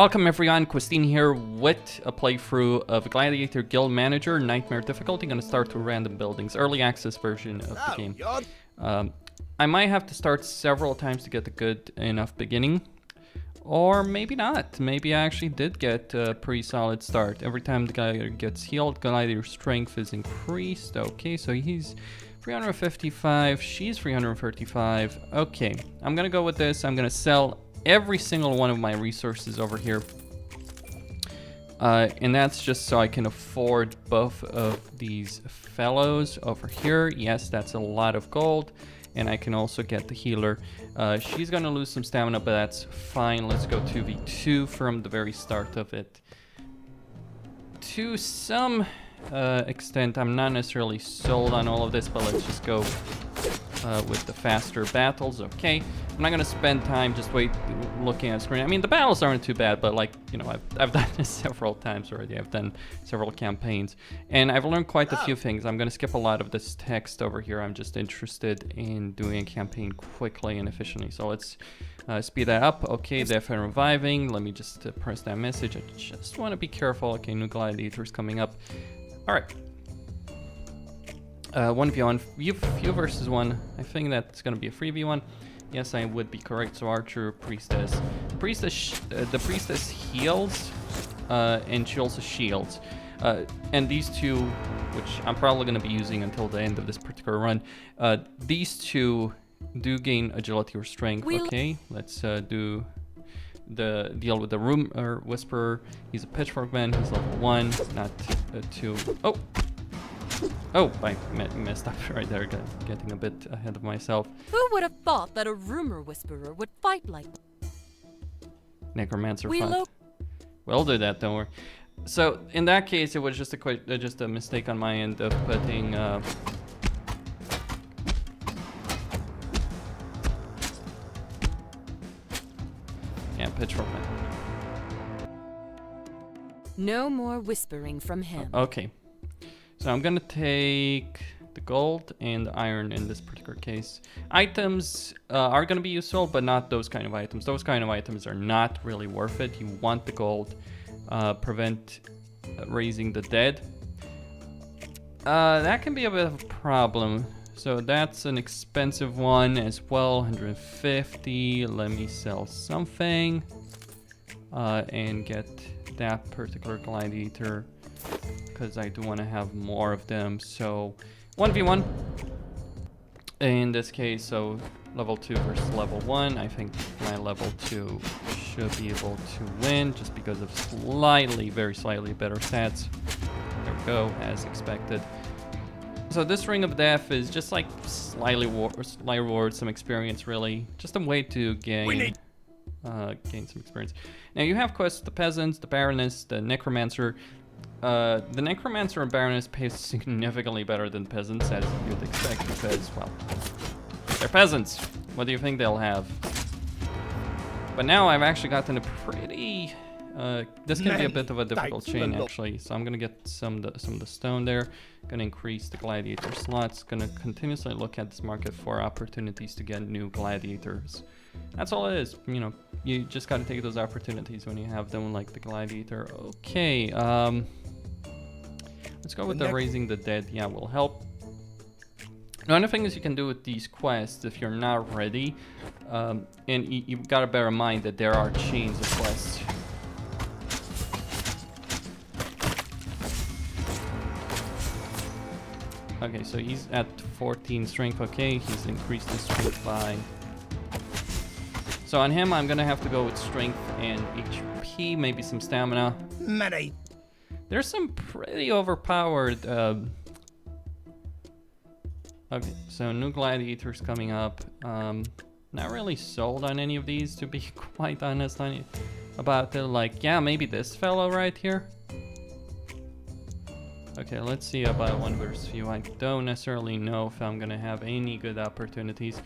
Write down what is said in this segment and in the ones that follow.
Welcome everyone, Christine here with a playthrough of Gladiator Guild Manager, Nightmare difficulty. Gonna start with random buildings, early access version of the game. I might have to start several times to get a good enough beginning, or maybe not. Maybe I actually did get a pretty solid start. Every time the Gladiator gets healed, Gladiator's strength is increased. Okay, so he's 355, she's 335. Okay, I'm gonna go with this. I'm gonna sell every single one of my resources over here. And that's just so I can afford both of these fellows over here. Yes, that's a lot of gold. And I can also get the healer. She's gonna lose some stamina, but that's fine. Let's go 2v2 from the very start of it. To some extent, I'm not necessarily sold on all of this, but let's just go with the faster battles. Okay, I'm not gonna spend time just looking at the screen. I mean, the battles aren't too bad, but like, you know, I've done this several times already. I've done several campaigns, and I've learned quite a few things. I'm gonna skip a lot of this text over here. I'm just interested in doing a campaign quickly and efficiently. So let's speed that up. Okay, death and reviving. Let me just press that message. I just want to be careful. Okay, new gladiators coming up. All right. 1v1, few versus 1. I think that's going to be a 3v1. Yes, I would be correct. So archer, priestess. The priestess heals, and she also shields. And these two, which I'm probably going to be using until the end of this particular run, these two do gain agility or strength. Okay, let's do the deal with the rumor whisperer. He's a pitchfork man. He's level 1, not 2. Oh, I messed up right there, getting a bit ahead of myself. Who would have thought that a rumor whisperer would fight like Necromancer fight. We'll do that, don't worry. So in that case, it was just a mistake on my end of putting pitchfork man. No more whispering from him. Okay. So I'm gonna take the gold and the iron in this particular case. Items are gonna be useful, but not those kind of items. Those kind of items are not really worth it. You want the gold. Prevent raising the dead. That can be a bit of a problem. So that's an expensive one as well, 150. Let me sell something and get that particular gladiator, because I do want to have more of them. So 1v1 in this case, so level 2 versus level 1. I think my level 2 should be able to win just because of very slightly better stats. There we go, as expected. So this Ring of Death is just like slightly reward some experience, really. Just a way to gain some experience. Now you have quests, the peasants, the baroness, the necromancer. The necromancer and baroness pays significantly better than peasants, as you'd expect, because, well, they're peasants. What do you think they'll have? But now I've actually gotten a pretty this can be a bit of a difficult chain, actually. So I'm gonna get some of the stone there. Gonna increase the gladiator slots. Gonna continuously look at this market for opportunities to get new gladiators. That's all it is. You know, you just gotta take those opportunities when you have them, like the gladiator. Okay, let's go with the raising the dead. Yeah, will help. One of the things you can do with these quests, if you're not ready, and you've got to bear in mind that there are chains of quests. Okay, so he's at 14 strength. Okay, he's increased his strength by... So on him, I'm gonna have to go with strength and HP, maybe some stamina. There's some pretty overpowered... Okay, so new gladiators coming up. Not really sold on any of these, to be quite honest about it. Like, yeah, maybe this fellow right here. Okay, let's see about 1 versus few. I don't necessarily know if I'm gonna have any good opportunities.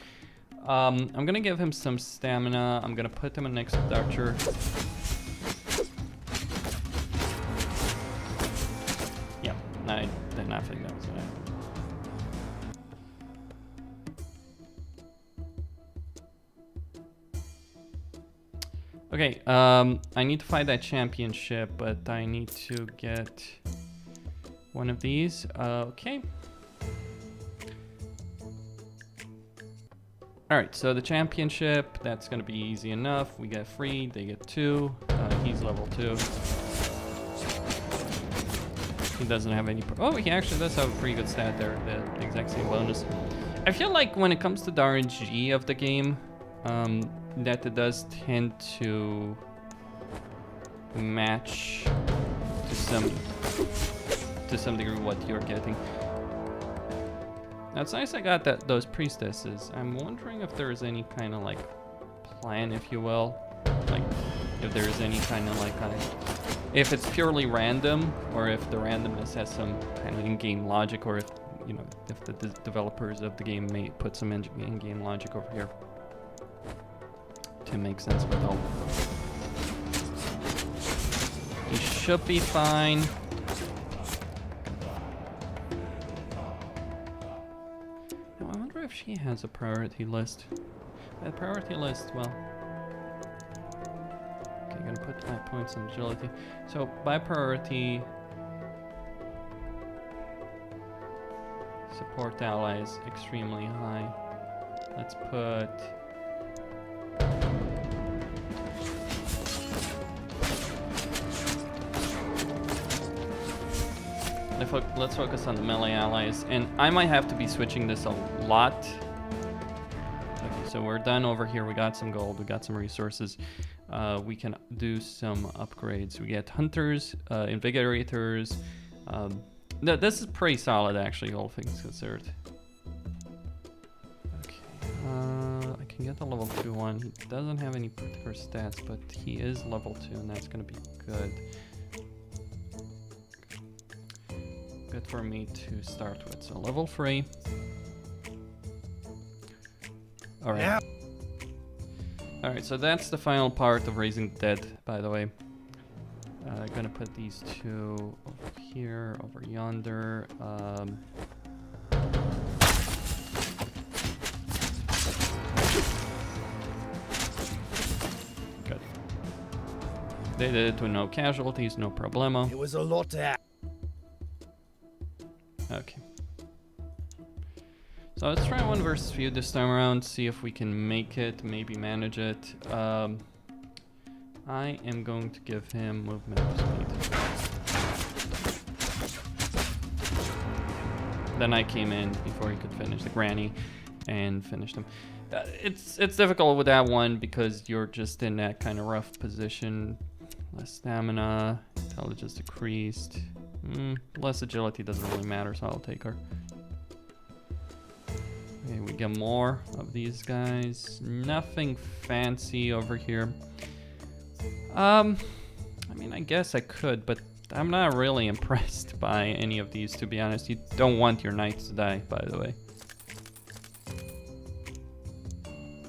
I'm gonna give him some stamina. I'm gonna put him next to the archer. Yeah, I did not think that was gonna happen. Okay, I need to fight that championship, but I need to get one of these. Okay. Alright, so the championship, that's gonna be easy enough. We get 3, they get 2. He's level 2. He doesn't have any... Oh, he actually does have a pretty good stat there, the exact same bonus. I feel like when it comes to the RNG of the game, that it does tend to match to some degree what you're getting. Now it's nice I got those priestesses. I'm wondering if there is any kind of like plan, if you will, like if there is any kind of like if it's purely random, or if the randomness has some kind of in-game logic, or if if the developers of the game may put some in-game logic over here to make sense of it all. He should be fine. Now I wonder if she has a priority list. A priority list, well. Okay, I'm gonna put my points on agility. So by priority, support allies extremely high. Let's put let's focus on the melee allies, and I might have to be switching this a lot. Okay, so we're done over here. We got some gold, we got some resources. We can do some upgrades. We get hunters, invigorators. No, this is pretty solid actually, all things considered. Okay, I can get the level 2 one. He doesn't have any particular stats, but he is level 2, and that's gonna be good. Good for me to start with. So level 3. All right. Yeah. All right, so that's the final part of raising the dead, by the way. I'm gonna put these 2 over here, over yonder. Good. They did it with no casualties, no problemo. It was a lot to have. Okay. So let's try 1 versus few this time around, see if we can make it, maybe manage it. I am going to give him movement speed. Then I came in before he could finish the granny and finished him. It's difficult with that one because you're just in that kind of rough position. Less stamina, intelligence decreased. Less agility doesn't really matter, so I'll take her. Okay, we get more of these guys. Nothing fancy over here. I mean, I guess I could, but I'm not really impressed by any of these, to be honest. You don't want your knights to die, by the way.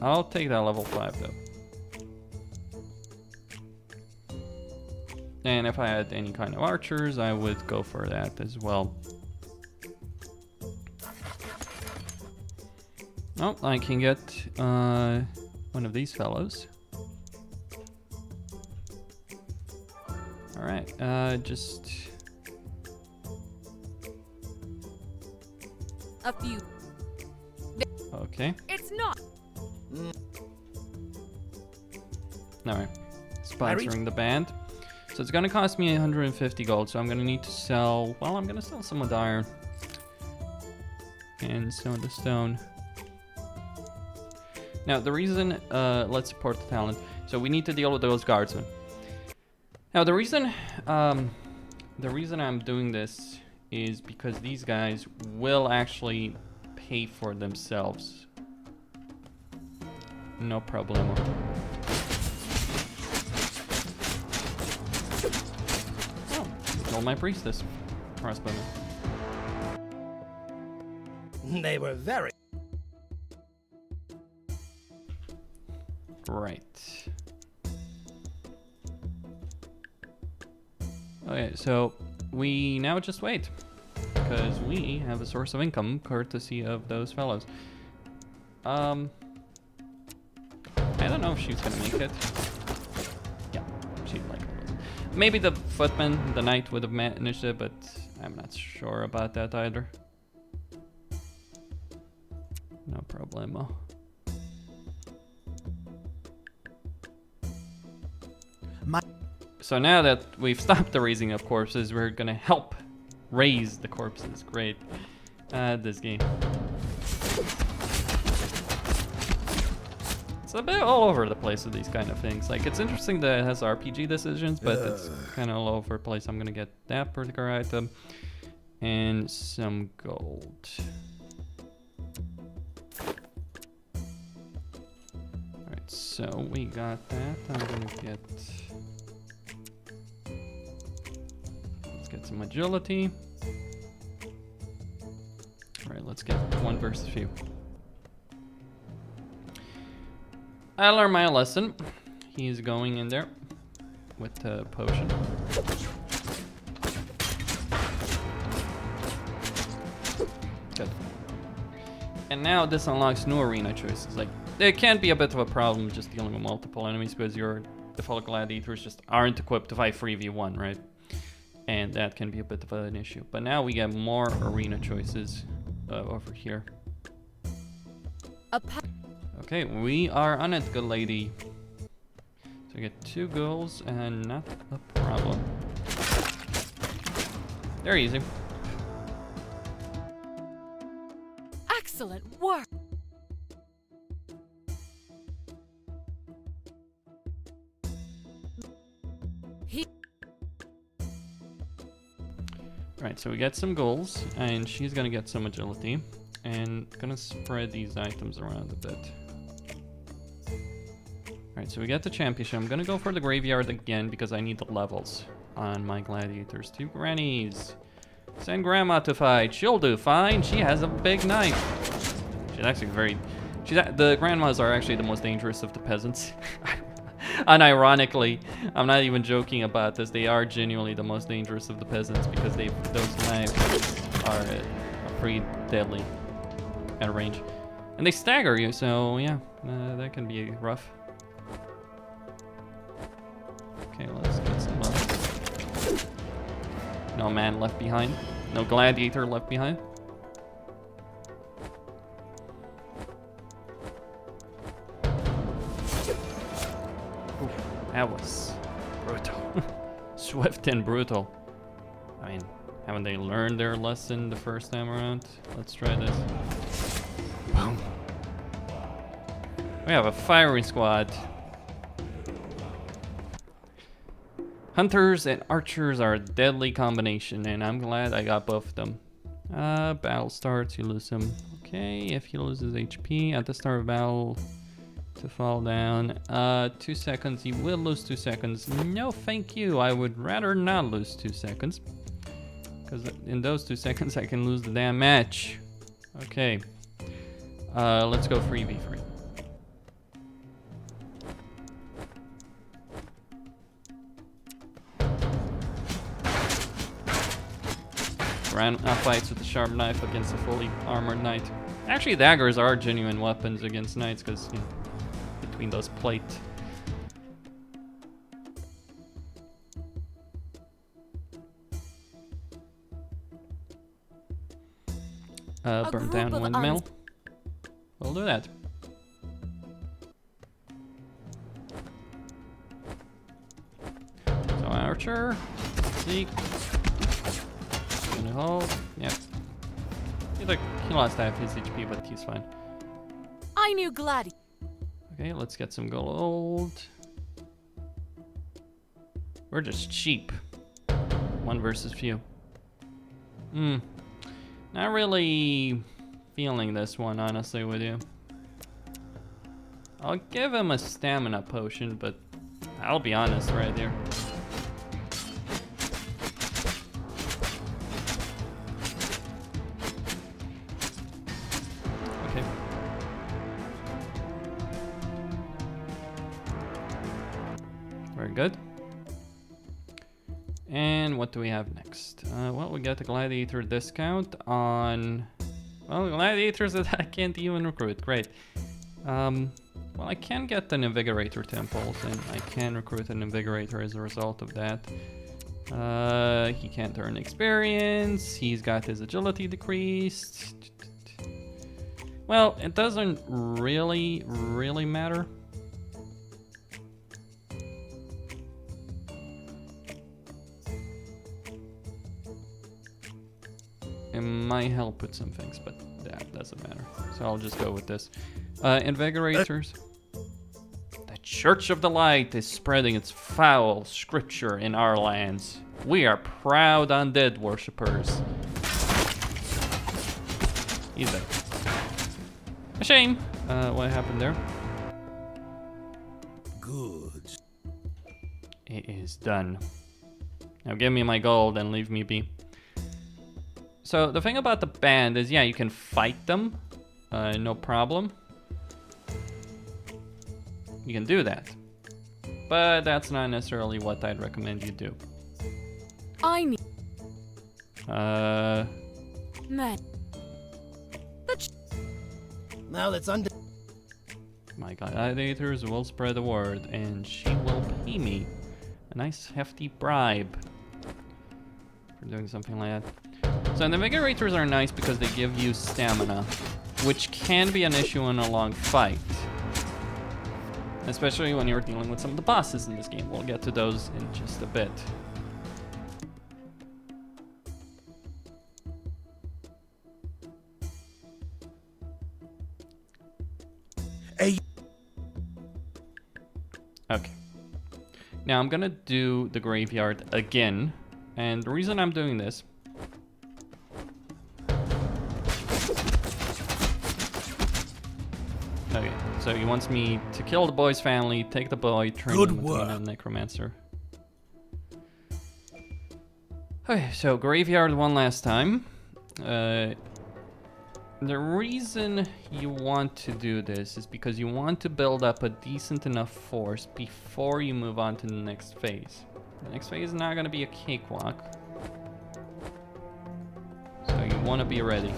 I'll take that level 5, though. And if I had any kind of archers, I would go for that as well. Oh, I can get one of these fellows. Alright, just... A few. Okay. It's not. Alright. Sponsoring the band. So it's gonna cost me 150 gold, so I'm gonna need to sell... Well, I'm gonna sell some of the iron. And some of the stone. Now, the reason... let's support the talent. So we need to deal with those guardsmen. Now, the reason I'm doing this is because these guys will actually pay for themselves. No problemo. Oh, killed my priestess. Crossbowman. They were very... Right. Okay, so we now just wait, because we have a source of income courtesy of those fellows. I don't know if she's gonna make it. Maybe the footman, the knight would have managed it, but I'm not sure about that either. No problemo. So now that we've stopped the raising of corpses, we're gonna help raise the corpses. Great. This game. It's a bit all over the place with these kind of things. Like, it's interesting that it has RPG decisions, but it's kind of all over the place. I'm gonna get that particular item and some gold. Alright, so we got that. I'm gonna get... Let's get some agility. Alright, let's get 1 versus few. I learned my lesson. He's going in there with the potion. Good. And now this unlocks new arena choices. Like, it can be a bit of a problem just dealing with multiple enemies because your default gladiators just aren't equipped to fight 3v1, right? And that can be a bit of an issue. But now we get more arena choices over here. Okay, we are on it, good lady. So we get 2 goals and not a problem. They're easy. Excellent work. Right, so we get some goals, and she's gonna get some agility, and gonna spread these items around a bit. Alright, so we get the championship. I'm gonna go for the graveyard again because I need the levels on my gladiators. 2 grannies. Send grandma to fight. She'll do fine. She has a big knife. She's actually very... the grandmas are actually the most dangerous of the peasants. Unironically, I'm not even joking about this. They are genuinely the most dangerous of the peasants because those knives are pretty deadly at range. And they stagger you, so yeah, that can be rough. Okay, let's get some levels. No man left behind. No gladiator left behind. Oof, that was brutal. Swift and brutal. I mean, haven't they learned their lesson the first time around? Let's try this. Boom. We have a firing squad. Hunters and archers are a deadly combination, and I'm glad I got both of them. Battle starts, you lose him. Okay, if he loses HP at the start of battle to fall down. 2 seconds, he will lose 2 seconds. No, thank you. I would rather not lose 2 seconds. Because in those 2 seconds, I can lose the damn match. Okay. Let's go 3v3. Fights with a sharp knife against a fully armored knight. Actually, daggers are genuine weapons against knights because, you know, between those plate. Burn down windmill. We'll do that. So archer, seek. Hold. Yep. He lost half his HP, but he's fine. I knew Gladi. Okay, let's get some gold. We're just cheap. 1 versus few. Not really feeling this one, honestly, with you. I'll give him a stamina potion, but I'll be honest right here. Good. And what do we have next? Well, we got the gladiator discount on... Well, gladiators that I can't even recruit. Great. Well, I can get an Invigorator Temples, and I can recruit an Invigorator as a result of that. He can't earn experience. He's got his agility decreased. Well, it doesn't really matter. It might help with some things, but that doesn't matter. So I'll just go with this. Invigorators. The Church of the Light is spreading its foul scripture in our lands. We are proud undead worshippers. He's dead. A shame. What happened there? Good. It is done. Now give me my gold and leave me be. So the thing about the band is, yeah, you can fight them, no problem. You can do that, but that's not necessarily what I'd recommend you do. I need Uh, men. Now let's undo. my gladiators will spread the word, and she will pay me a nice hefty bribe for doing something like that. So the Invigorators are nice because they give you stamina, which can be an issue in a long fight. Especially when you're dealing with some of the bosses in this game. We'll get to those in just a bit. Hey. Okay. Now I'm gonna do the graveyard again. And the reason I'm doing this okay, so he wants me to kill the boy's family, take the boy, turn him into a necromancer. Okay, so graveyard one last time. The reason you want to do this is because you want to build up a decent enough force before you move on to the next phase. The next phase is not going to be a cakewalk. So you want to be ready.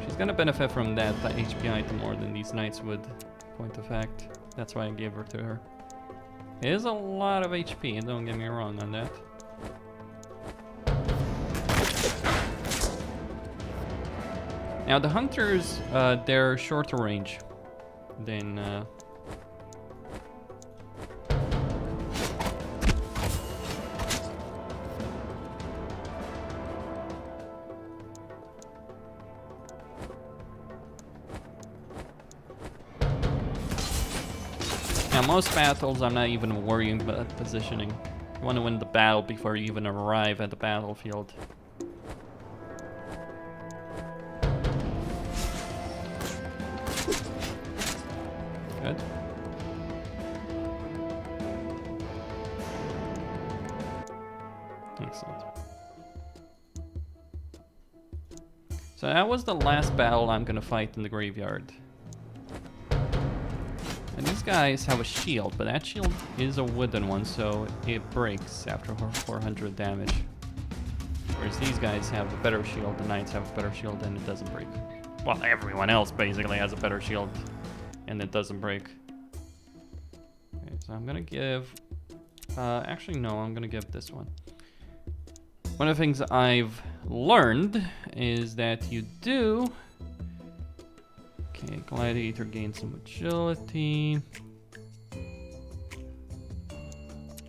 She's going to benefit from that HP item more than these knights would, point of fact. That's why I gave her to her. It is a lot of HP, don't get me wrong on that. Now the hunters, they're shorter range than now most battles I'm not even worrying about positioning. You want to win the battle before you even arrive at the battlefield. Good. Excellent. So that was the last battle I'm gonna fight in the graveyard. And these guys have a shield, but that shield is a wooden one, so it breaks after 400 damage. Whereas these guys have a better shield, the knights have a better shield, and it doesn't break. Well, everyone else basically has a better shield, and it doesn't break. Okay, so I'm gonna give... actually, no, I'm gonna give this one. One of the things I've learned is that you do... Okay, Gladiator gains some agility.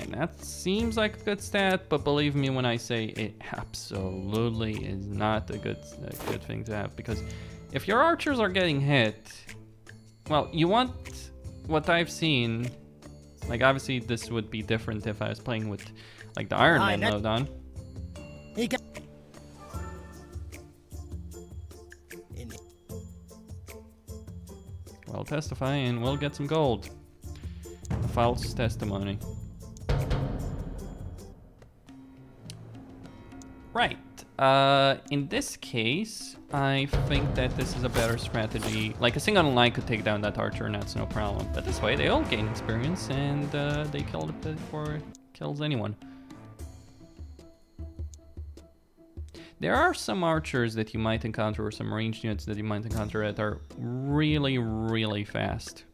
And that seems like a good stat, but believe me when I say it absolutely is not a good thing to have. Because if your archers are getting hit, well, you want what I've seen. Like, obviously, this would be different if I was playing with, like, the Iron Man mode on. Well, testify and we'll get some gold. False testimony. Right. In this case, I think that this is a better strategy. Like, a single line could take down that archer and that's no problem. But this way, they all gain experience and they kill it before it kills anyone. There are some archers that you might encounter, or some ranged units that you might encounter that are really, really fast.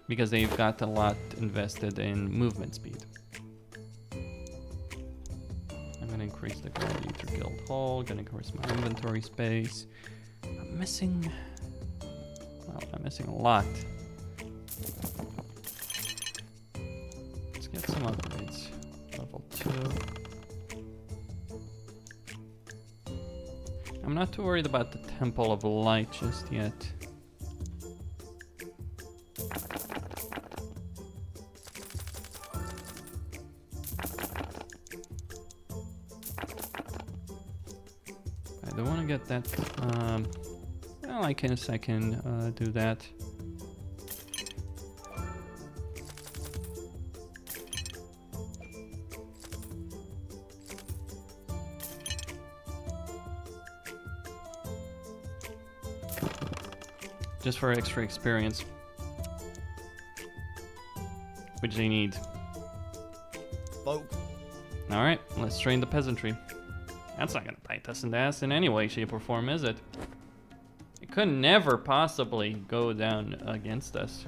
Because they've got a lot invested in movement speed. I'm gonna increase the Gladiator Guild Hall, gonna increase my inventory space. I'm missing... well, I'm missing a lot. Let's get some upgrades. Level 2. I'm not too worried about the Temple of Light just yet. I don't want to get that. Well, I guess I can do that. Just for extra experience. Which they need. Alright, let's train the peasantry. That's not gonna bite us in the ass in any way, shape, or form, is it? It could never possibly go down against us.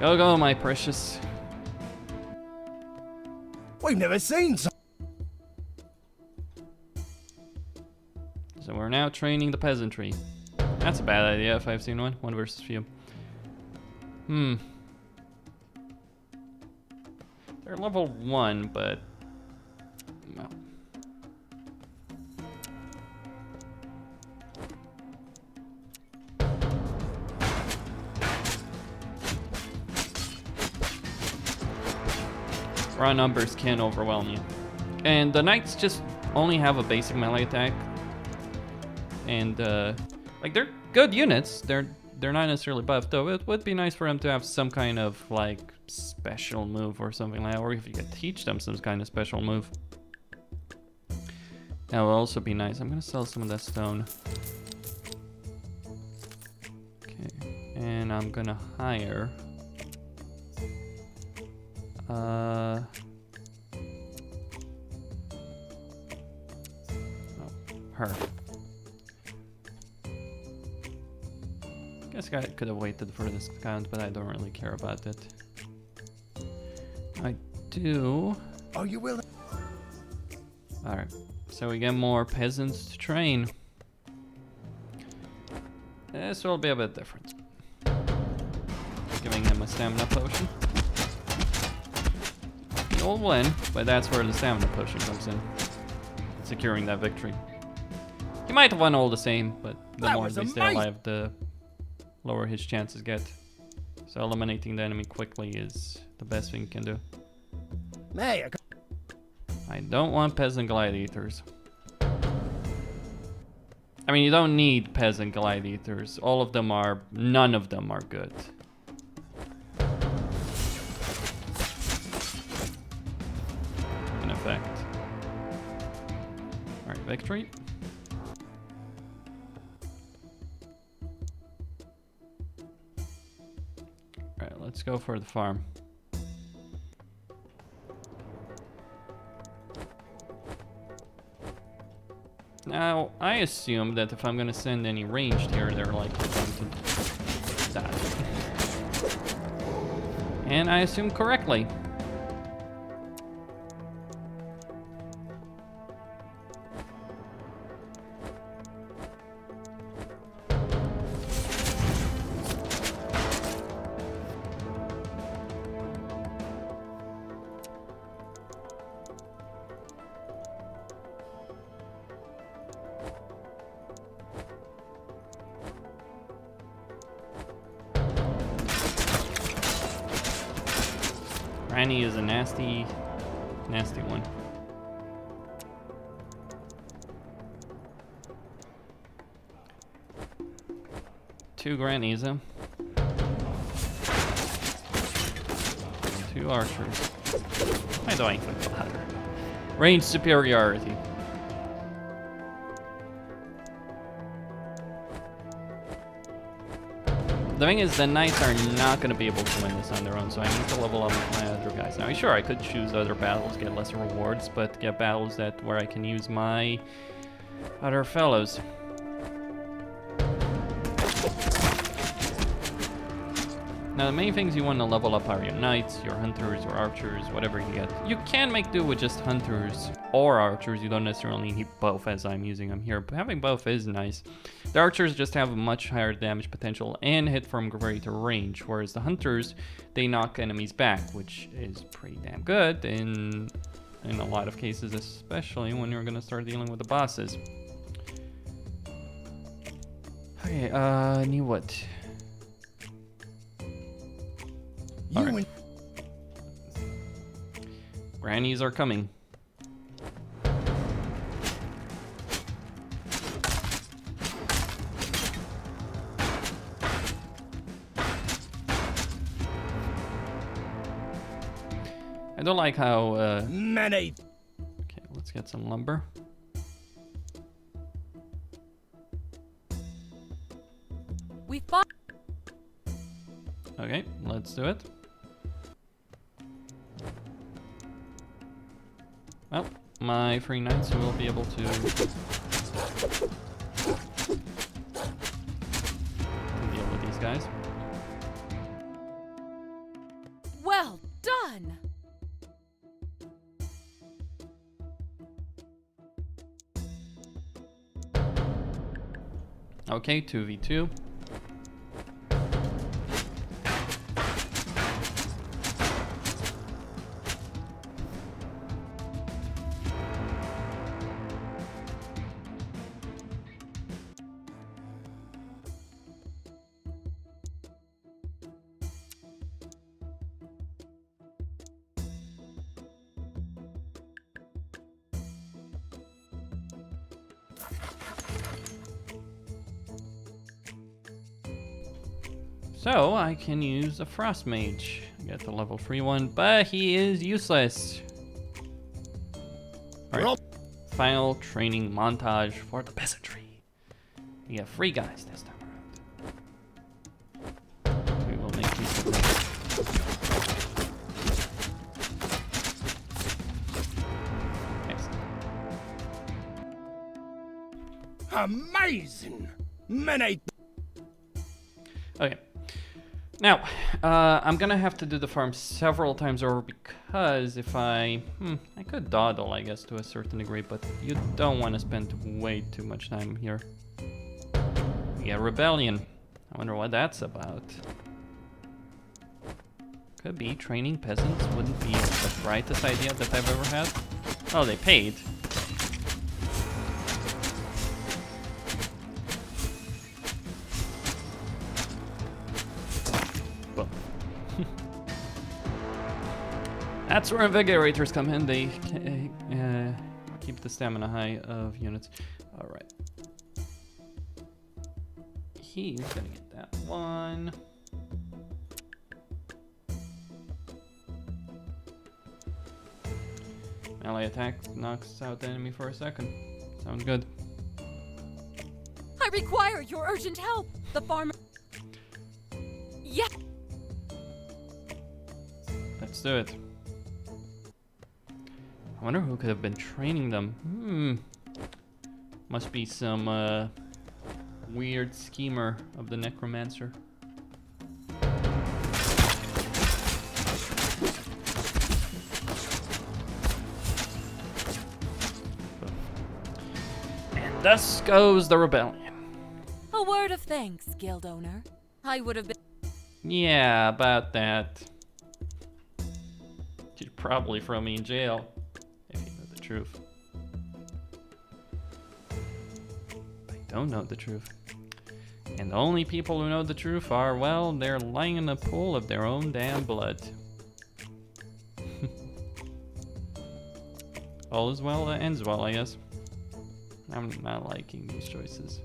Go, go, my precious. We've never seen so. So we're now training the peasantry. That's a bad idea if I've seen one. One versus few. They're level 1, but... well. Raw numbers can overwhelm you. And the knights just only have a basic melee attack. And, like, they're good units. They're not necessarily buffed, though. It would be nice for them to have some kind of, like, special move or something like that. Or if you could teach them some kind of special move. That would also be nice. I'm gonna sell some of that stone. Okay. And I'm gonna hire... oh, her. Guess I could have waited for this count, but I don't really care about it. I do. Are you willing? Alright, so we get more peasants to train. This will be a bit different. Giving them a stamina potion. You'll win, but that's where the stamina potion comes in. Securing that victory. You might have won all the same, but the more they stay alive, the lower his chances get. So eliminating the enemy quickly is the best thing you can do. Hey, I don't want peasant gladiators. I mean, you don't need peasant gladiators. All of them are... none of them are good. In effect. Alright, victory. Alright, let's go for the farm. Now, I assume that if I'm gonna send any ranged here, they're likely going to die. And I assume correctly. Granny is a nasty, nasty one. Two grannies, huh? Two archers. Why do I think that? Range superiority. The thing is, the knights are not going to be able to win this on their own, so I need to level up with my other guys. Now, sure, I could choose other battles, get lesser rewards, but get battles where I can use my other fellows. Now, the main things you want to level up are your knights, your hunters, or archers, whatever you get. You can make do with just hunters or archers. You don't necessarily need both as I'm using them here, but having both is nice. The archers just have a much higher damage potential and hit from greater range, whereas the hunters, they knock enemies back, which is pretty damn good in a lot of cases, especially when you're going to start dealing with the bosses. Okay, need what? You Right. Grannies are coming. I don't like how, many. Okay, let's get some lumber. We fought. Okay, let's do it. Well, my 3 knights will be able to deal with these guys. Well done. Okay, 2v2. So I can use a frost mage. I get the level 3 one, but he is useless. Alright, final training montage for the peasantry. We have 3 guys this time around. We will make these of them. Excellent. Amazing. Many. Okay. Now, I'm gonna have to do the farm several times over because if I could dawdle, I guess, to a certain degree, but you don't want to spend way too much time here. Yeah, rebellion. I wonder what that's about. Could be training peasants wouldn't be the brightest idea that I've ever had. Oh, they paid. That's where invigorators come in. They keep the stamina high of units. All right. He's gonna get that one. Melee attack knocks out the enemy for a second. Sounds good. I require your urgent help. The farmer. Yeah. Let's do it. I wonder who could have been training them. Must be some weird schemer of the necromancer. And thus goes the rebellion. A word of thanks, guild owner. I would have been. Yeah, about that. You'd probably throw me in jail. Truth. I don't know the truth. And the only people who know the truth are, well, they're lying in a pool of their own damn blood. All is well that ends well, I guess. I'm not liking these choices.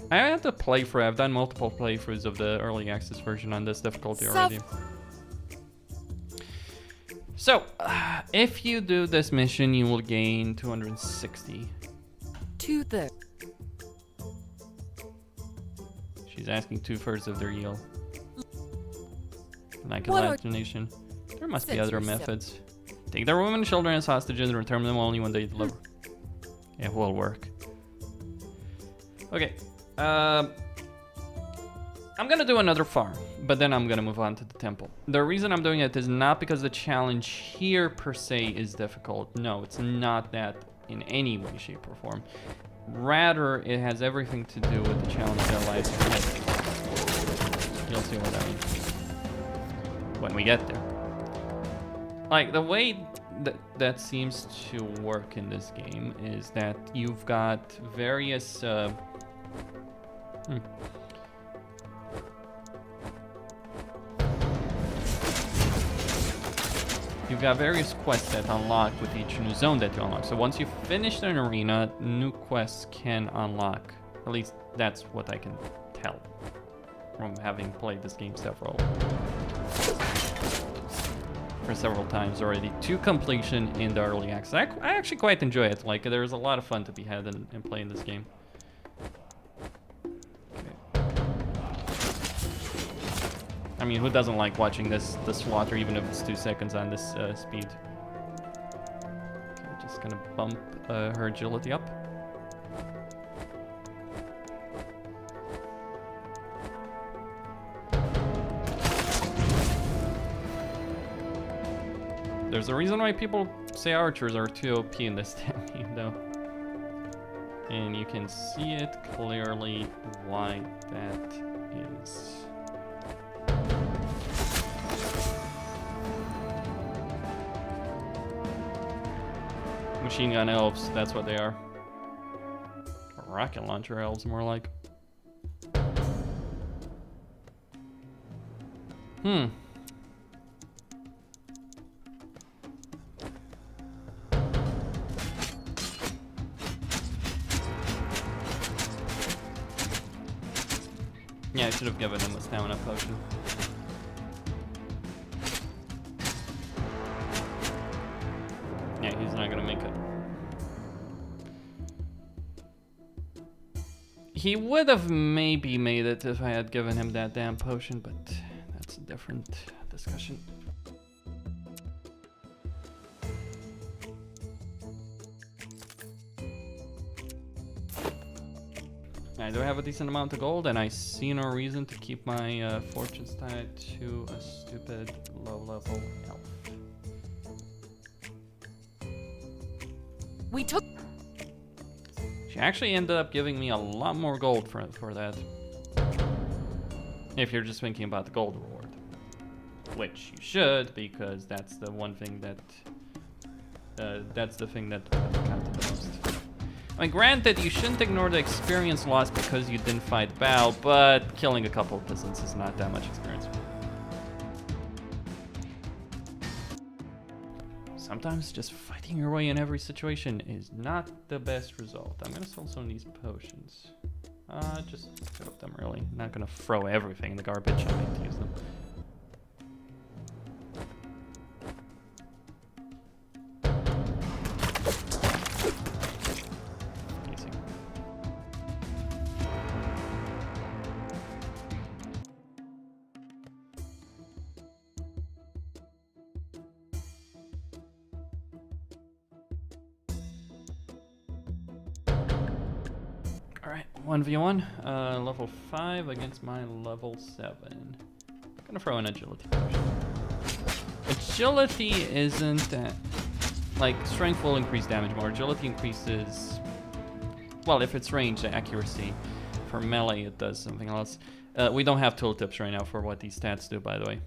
I had to play through. I've done multiple playthroughs of the early access version on this difficulty already. So, if you do this mission, you will gain 260. To the. She's asking 2/3 of their yield. Like a What are- Latination. There must be Censor other yourself. methods. Take their women and children as hostages and return them only when they deliver. It will work. Okay. I'm gonna do another farm, but then I'm gonna move on to the temple. The reason I'm doing it is not because the challenge here per se is difficult. No, it's not that in any way, shape, or form. Rather, it has everything to do with the challenge that lies ahead. You'll see what I mean when we get there. Like, the way that seems to work in this game is that you've got various... You've got various quests that unlock with each new zone that you unlock. So once you finish an arena, new quests can unlock. At least that's what I can tell from having played this game several times already to completion in the early access. I actually quite enjoy it. Like, there's a lot of fun to be had in playing this game. I mean, who doesn't like watching the slaughter, even if it's 2 seconds on this speed? Okay, just gonna bump her agility up. There's a reason why people say archers are too OP in this game, though. And you can see it clearly why that is. Machine gun elves, that's what they are. Rocket launcher elves, more like. Yeah, I should have given him a stamina potion. Yeah, he's not gonna make it. He would have maybe made it if I had given him that damn potion, but that's a different discussion. I do have a decent amount of gold, and I see no reason to keep my fortunes tied to a stupid low-level elf. We took. She actually ended up giving me a lot more gold for that. If you're just thinking about the gold reward. Which you should, because that's the one thing that... that's the thing that counted the most. I mean, granted, you shouldn't ignore the experience loss because you didn't fight Bao, but killing a couple of peasants is not that much experience. Sometimes just fighting your way in every situation is not the best result. I'm gonna sell some of these potions. Just pick up them really. Not gonna throw everything in the garbage. I like to use them. Easy. Alright, 1v1, level 5 against my level 7. I'm gonna throw an agility potion. Agility isn't that... Like, strength will increase damage more. Agility increases... Well, if it's range, the accuracy. For melee, it does something else. We don't have tooltips right now for what these stats do, by the way.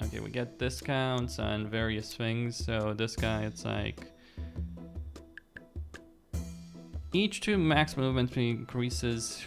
Okay, we get discounts on various things. So this guy, it's like... Each 2 max movement speed increases.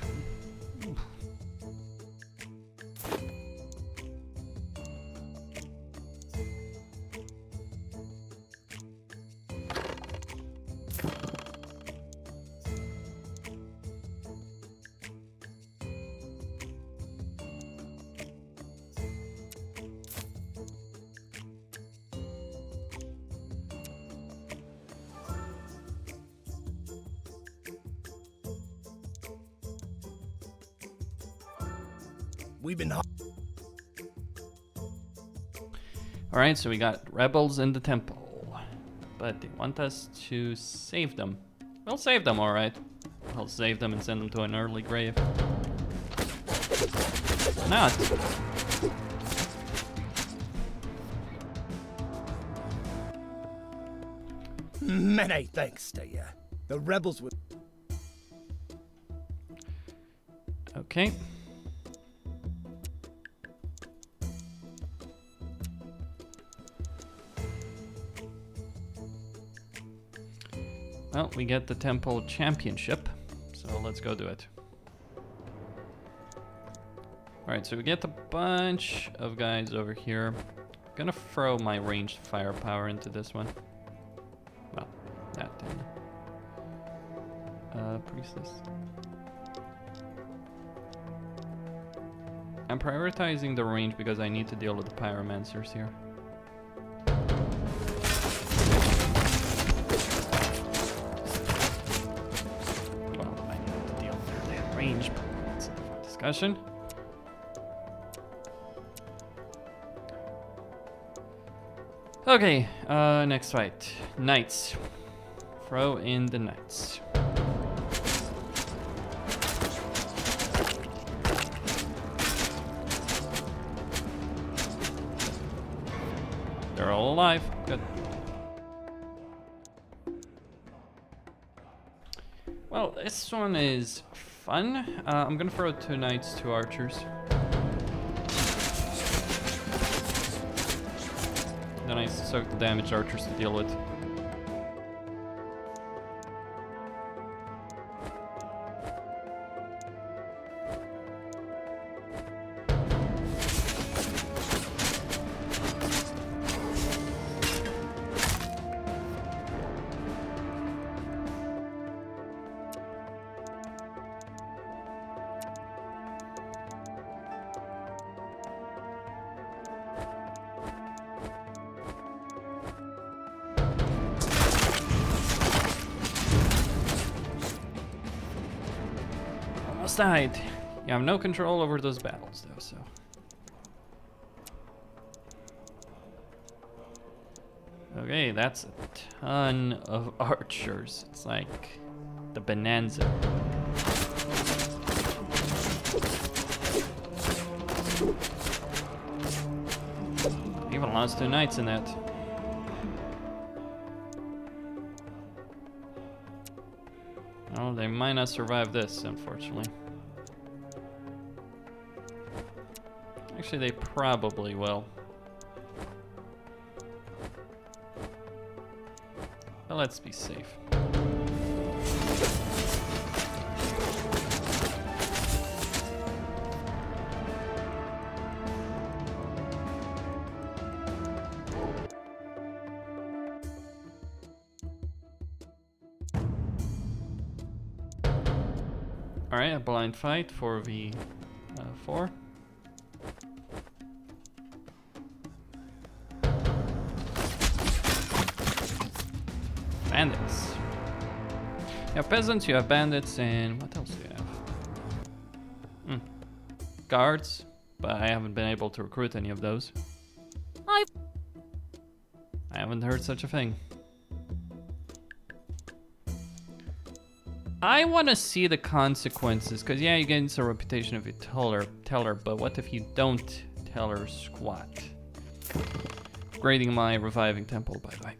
We've been. Alright, so we got rebels in the temple. But they want us to save them. We'll save them, alright. We'll save them and send them to an early grave. Not. Many thanks to you. The rebels would. Okay. Well, we get the temple championship, so let's go do it. Alright, so we get a bunch of guys over here. I'm gonna throw my ranged firepower into this one. Well, that didn't. Priestess. I'm prioritizing the range because I need to deal with the pyromancers here. Well, I need to deal with their range, but that's a different discussion. Okay, next fight. Knights. Throw in the knights. They're all alive. Good. Well, this one is fun. I'm gonna throw 2 knights, 2 archers. Then I soak the damaged archers to deal with. Died. You have no control over those battles though, so. Okay, that's a ton of archers. It's like the bonanza. Even lost 2 knights in that. Oh, they might not survive this, unfortunately. Actually, they probably will. But let's be safe. Alright, a blind fight for V4. Bandits. You have peasants, you have bandits, and what else do you have? Guards, but I haven't been able to recruit any of those. I haven't heard such a thing. I want to see the consequences, because yeah, you get a reputation if you tell her, but what if you don't tell her squat? Grading my reviving temple, by the way.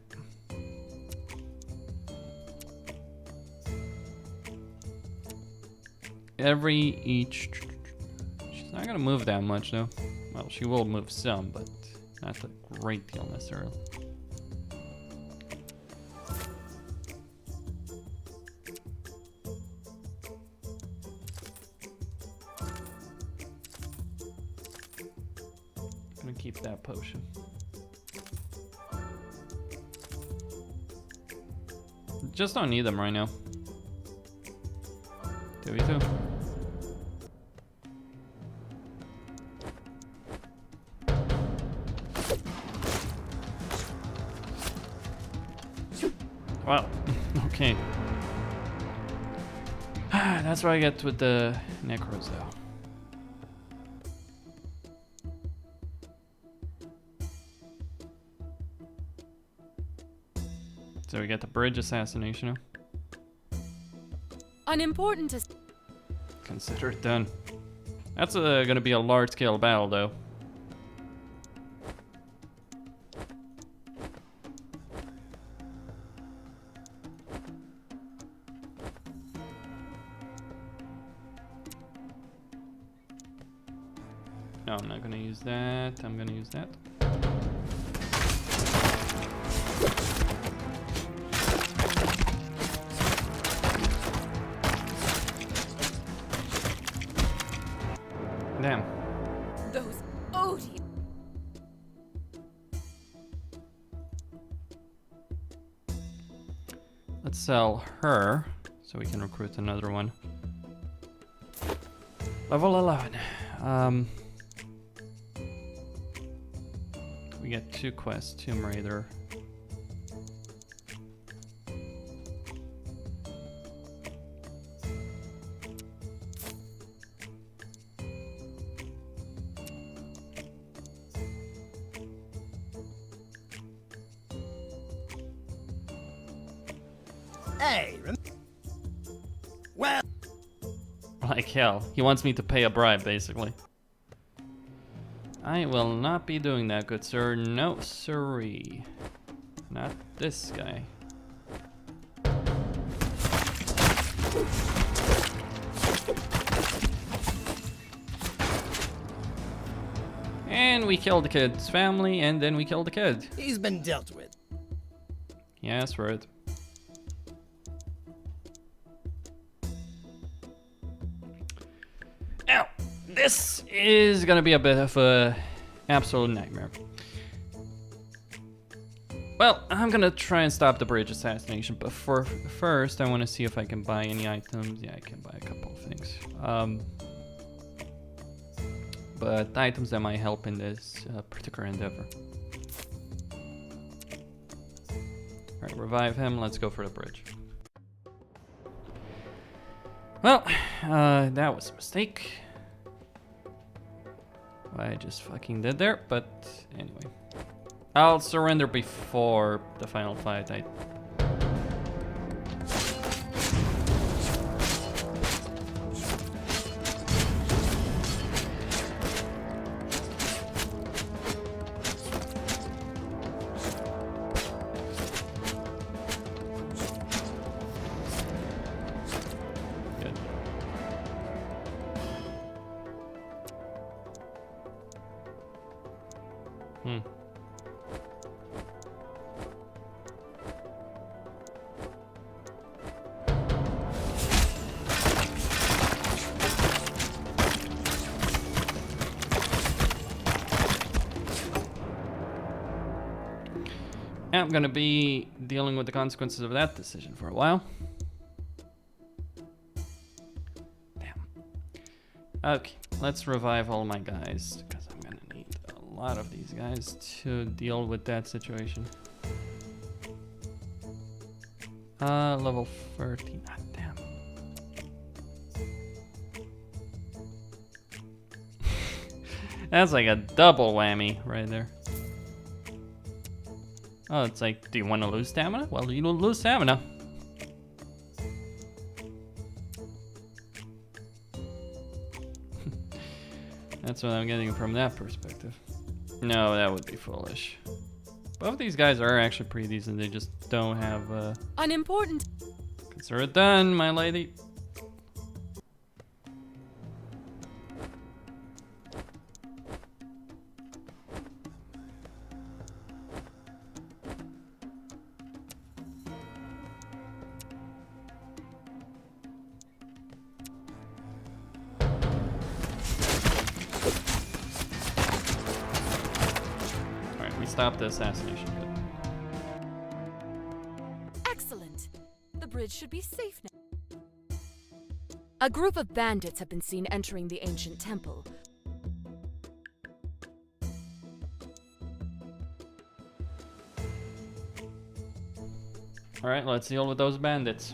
She's not gonna move that much though. Well, she will move some, but not a great deal necessarily. Gonna keep that potion. Just don't need them right now. 2v2. Wow. Okay. That's what I get with the Necros though. So we get the bridge assassination. Unimportant as Consider it done. That's gonna be a large-scale battle, though. No, I'm not gonna use that. I'm gonna use that. Damn. those odious. Let's sell her so we can recruit another one. Level 11. We get 2 quests, Tomb Raider. Hey, well, Like hell. He wants me to pay a bribe, basically. I will not be doing that, good sir. No, sirree. Not this guy. And we killed the kid's family, and then we killed the kid. he's been dealt with. Yeah, that's right. Now, this is gonna be a bit of a absolute nightmare. Well, I'm gonna try and stop the bridge assassination, but first I want to see if I can buy any items. Yeah, I can buy a couple of things. But items that might help in this particular endeavor. Alright, revive him. Let's go for the bridge. Well, that was a mistake. I just fucking did there, but anyway. I'll surrender before the final fight. Good. I'm gonna be dealing with the consequences of that decision for a while. Damn. Okay, let's revive all my guys, because I'm gonna need a lot of these guys to deal with that situation. Level 13. Ah, damn. That's like a double whammy right there. Oh, it's like, do you want to lose stamina? Well, you don't lose stamina. That's what I'm getting from that perspective. No, that would be foolish. Both of these guys are actually pretty decent. They just don't have, Unimportant. Consider it done, my lady. Stop the assassination. Excellent. The bridge should be safe now. A group of bandits have been seen entering the ancient temple. Alright, let's deal with those bandits.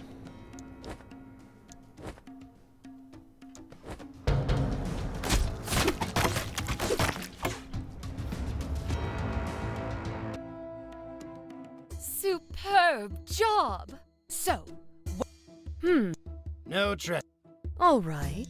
Superb. superb job! So, No trip. all right.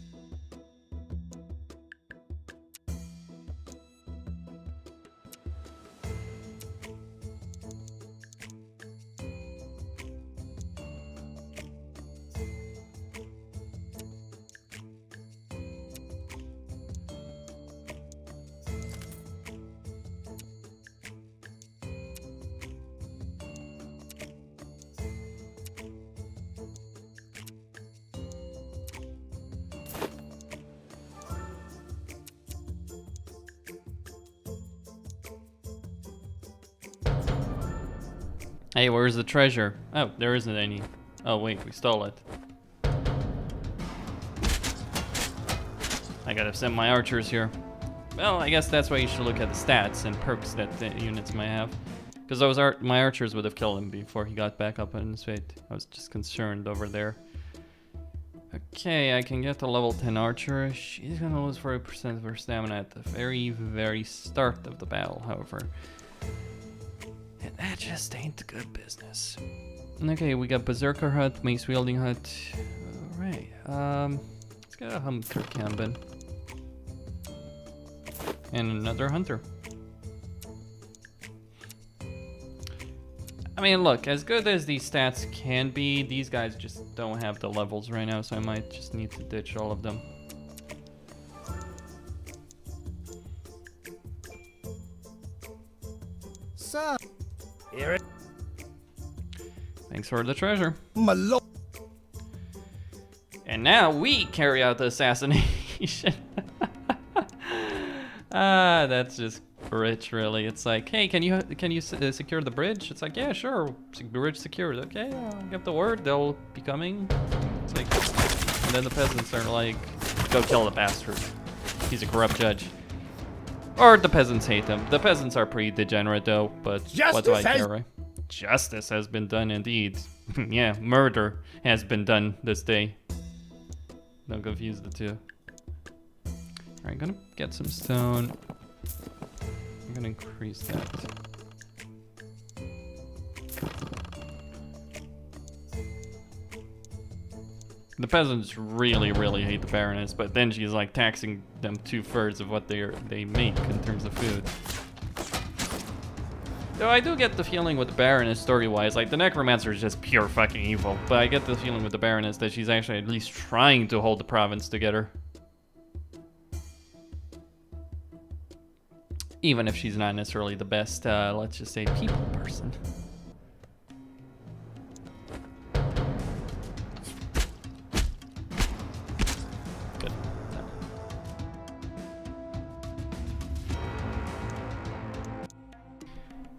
Hey, where's the treasure? Oh, there isn't any. Oh wait, we stole it. I gotta send my archers here. Well, I guess that's why you should look at the stats and perks that the units might have. Because those my archers would have killed him before he got back up on his feet. I was just concerned over there. Okay, I can get the level 10 archer. She's gonna lose 40% of her stamina at the very, very start of the battle, however. And that just ain't good business. Okay, we got Berserker Hut, Mace Wielding Hut. Alright, let's get a Hunter Cabin. And another Hunter. I mean, look, as good as these stats can be, these guys just don't have the levels right now, so I might just need to ditch all of them. Sir. Hear it? Thanks for the treasure. My lord. And now we carry out the assassination. That's just rich, really. It's like, hey, can you secure the bridge? It's like, yeah, sure, bridge secured. Okay, I'll give the word. They'll be coming. It's like, and then the peasants are like, go kill the bastard. He's a corrupt judge. Or the peasants hate him. The peasants are pretty degenerate, though. But what do I care, right? Justice has been done, indeed. Yeah, murder has been done this day. Don't confuse the two. Alright, gonna get some stone. I'm gonna increase that. The peasants really, really hate the Baroness, but then she's like taxing them 2/3 of what they make in terms of food. Though I do get the feeling with the Baroness, story-wise, like the Necromancer is just pure fucking evil, but I get the feeling with the Baroness that she's actually at least trying to hold the province together. Even if she's not necessarily the best, let's just say, people person. Good.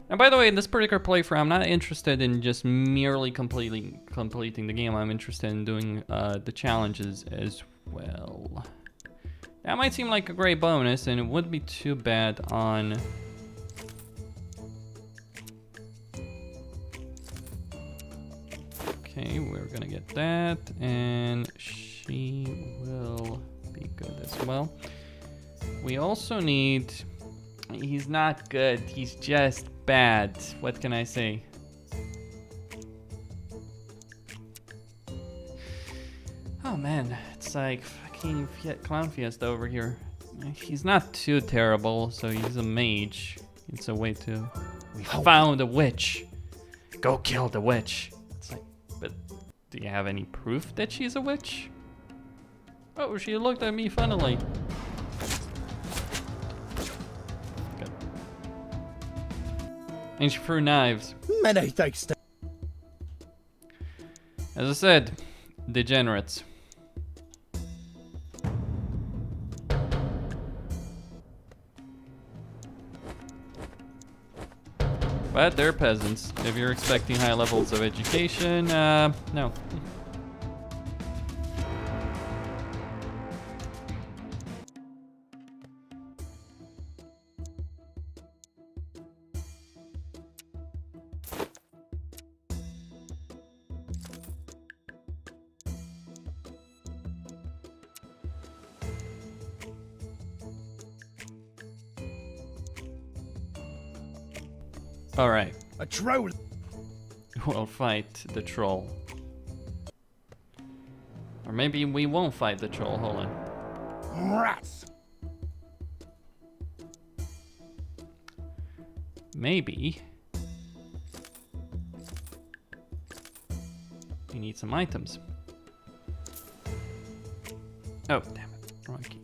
And by the way, in this particular playthrough, I'm not interested in just merely completing the game. I'm interested in doing the challenges as well. That might seem like a great bonus, and it wouldn't be too bad on... Okay, we're gonna get that, and she will be good as well. We also need... He's not good, he's just bad. What can I say? Oh man, it's like fucking Clown Fiesta over here. He's not too terrible, so he's a mage. It's a way to... We found a witch. Go kill the witch. It's like, but do you have any proof that she's a witch? Oh, she looked at me funnily. Good. And she threw knives. Many thanks. As I said, degenerates. But they're peasants. If you're expecting high levels of education, no. All right. A troll. will fight the troll. Or maybe we won't fight the troll, hold on. Rats! Maybe we need some items. Oh, damn it, wrong key.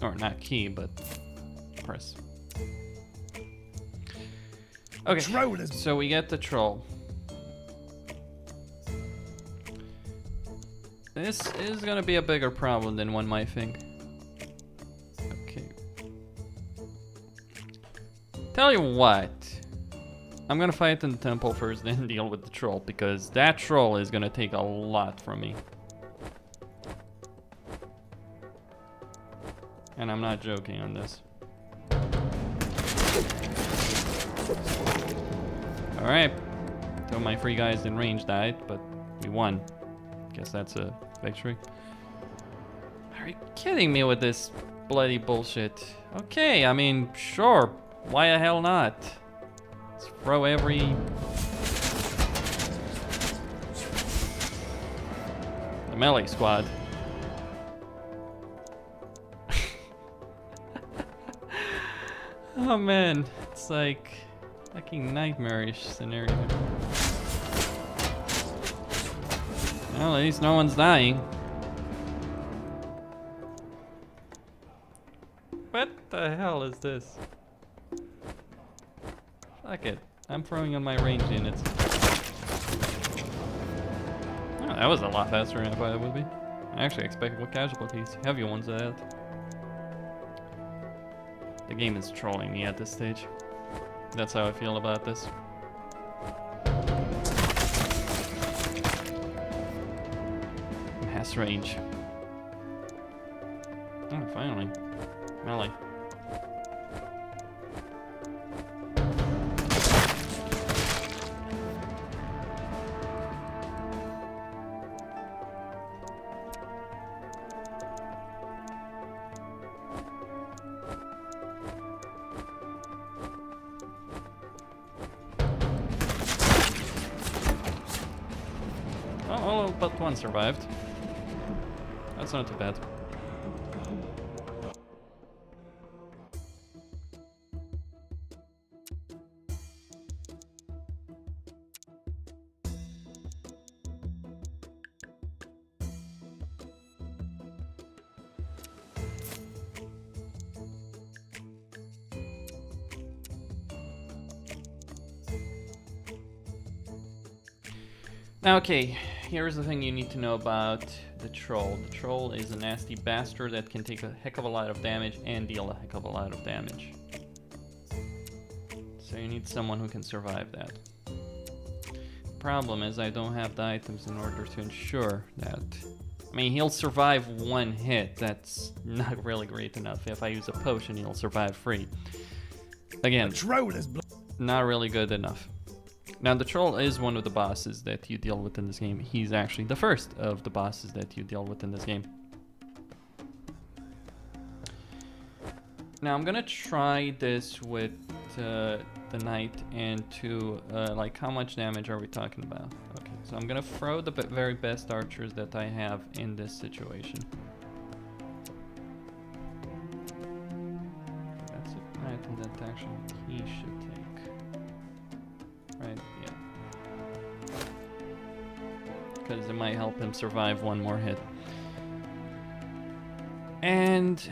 Or not key, but press. Okay, so we get the troll. This is gonna be a bigger problem than one might think. Okay. Tell you what. I'm gonna fight in the temple first, then deal with the troll, because that troll is gonna take a lot from me. And I'm not joking on this. Alright. So my 3 guys in range died, but we won. Guess that's a victory. Are you kidding me with this bloody bullshit? Okay, I mean, sure. Why the hell not? Let's throw every... the melee squad. Oh man, it's like fucking nightmarish scenario. Well, at least no one's dying. What the hell is this? Fuck it. I'm throwing on my ranged units. Oh, that was a lot faster than I thought it would be. I actually expected casualties. Heavy ones at that. The game is trolling me at this stage. That's how I feel about this. Mass range. Oh, finally. Melee. Oh, but one survived. That's not too bad. Now, okay, here's the thing you need to know about the troll. The troll is a nasty bastard that can take a heck of a lot of damage and deal a heck of a lot of damage. So you need someone who can survive that. The problem is I don't have the items in order to ensure that. I mean, he'll survive one hit. That's not really great enough. If I use a potion, he'll survive 3. Again, not really good enough. Now, the troll is one of the bosses that you deal with in this game. He's actually the first of the bosses that you deal with in this game. Now, I'm gonna try this with the knight and to, like, how much damage are we talking about? Okay, so I'm gonna throw the very best archers that I have in this situation. That's an item that actually he should take. Right, yeah. Because it might help him survive one more hit. And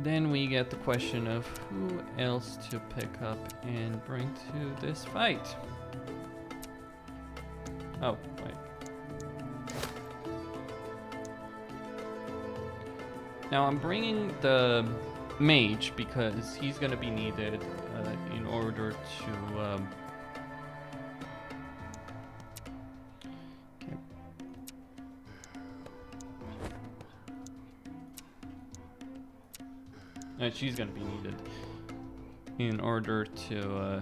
then we get the question of who else to pick up and bring to this fight. Oh, wait. Now I'm bringing the mage because he's going to be needed in order to... she's gonna be needed in order to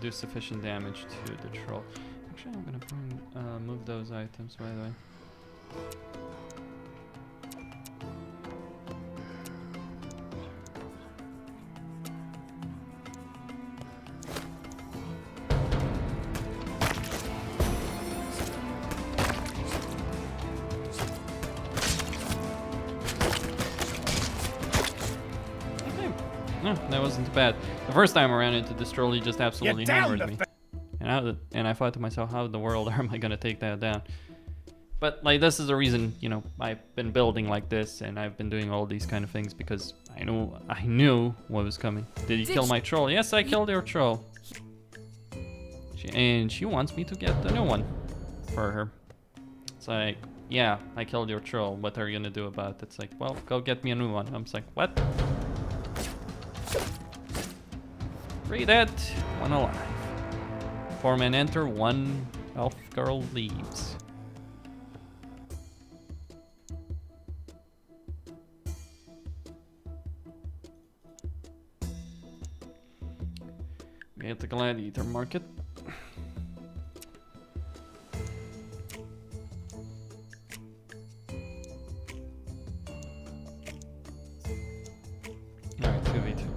do sufficient damage to the troll. Actually, I'm gonna move those items, by the way. No, that wasn't too bad. The first time I ran into this troll, he just absolutely hammered me. And I thought to myself, how in the world am I gonna take that down? But like, this is the reason, you know, I've been building like this and I've been doing all these kind of things because I knew what was coming. Did you kill my troll? Yes, I killed your troll. And she wants me to get a new one for her. It's like, yeah, I killed your troll. What are you gonna do about it? It's like, well, go get me a new one. I'm just like, what? 3 dead, 1 alive. 4 men enter, 1 elf girl leaves. We at the Gladiator market. Alright, 2v2.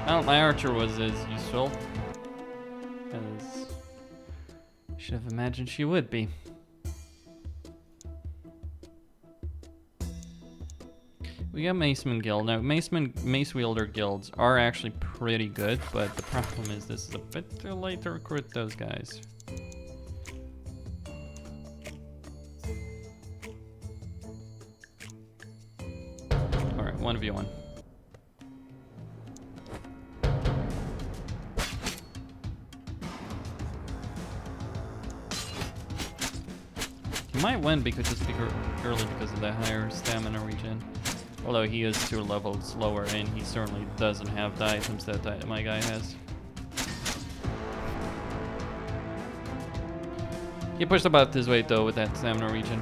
Well, my archer was as useful as I should have imagined she would be. We got Maceman Guild. Now, Mace Wielder guilds are actually pretty good, but the problem is this is a bit too late to recruit those guys. Alright, 1v1. Might win because just purely because of the higher stamina regen. Although he is 2 levels lower and he certainly doesn't have the items that my guy has. He pushed about his weight though with that stamina regen.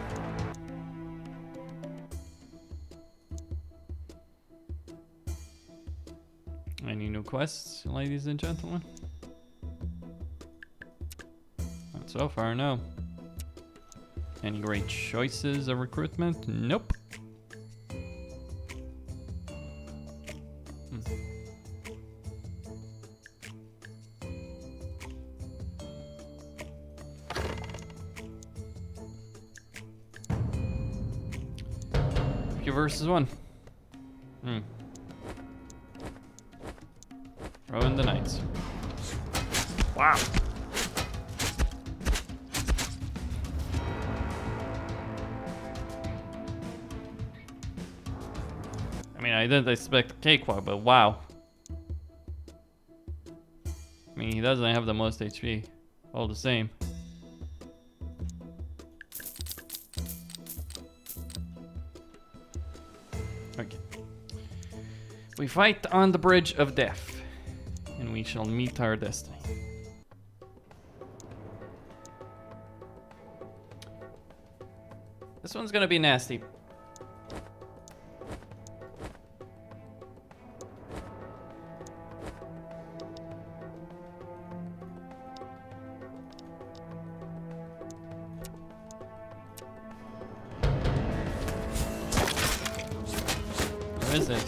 Any new quests, ladies and gentlemen? Not so far, no. Any great choices of recruitment? Nope. Few versus 1. Ruin the knights. Wow. I mean, I didn't expect a cakewalk, but wow. I mean, he doesn't have the most HP. All the same. Okay. We fight on the bridge of death, and we shall meet our destiny. This one's gonna be nasty. Where is it?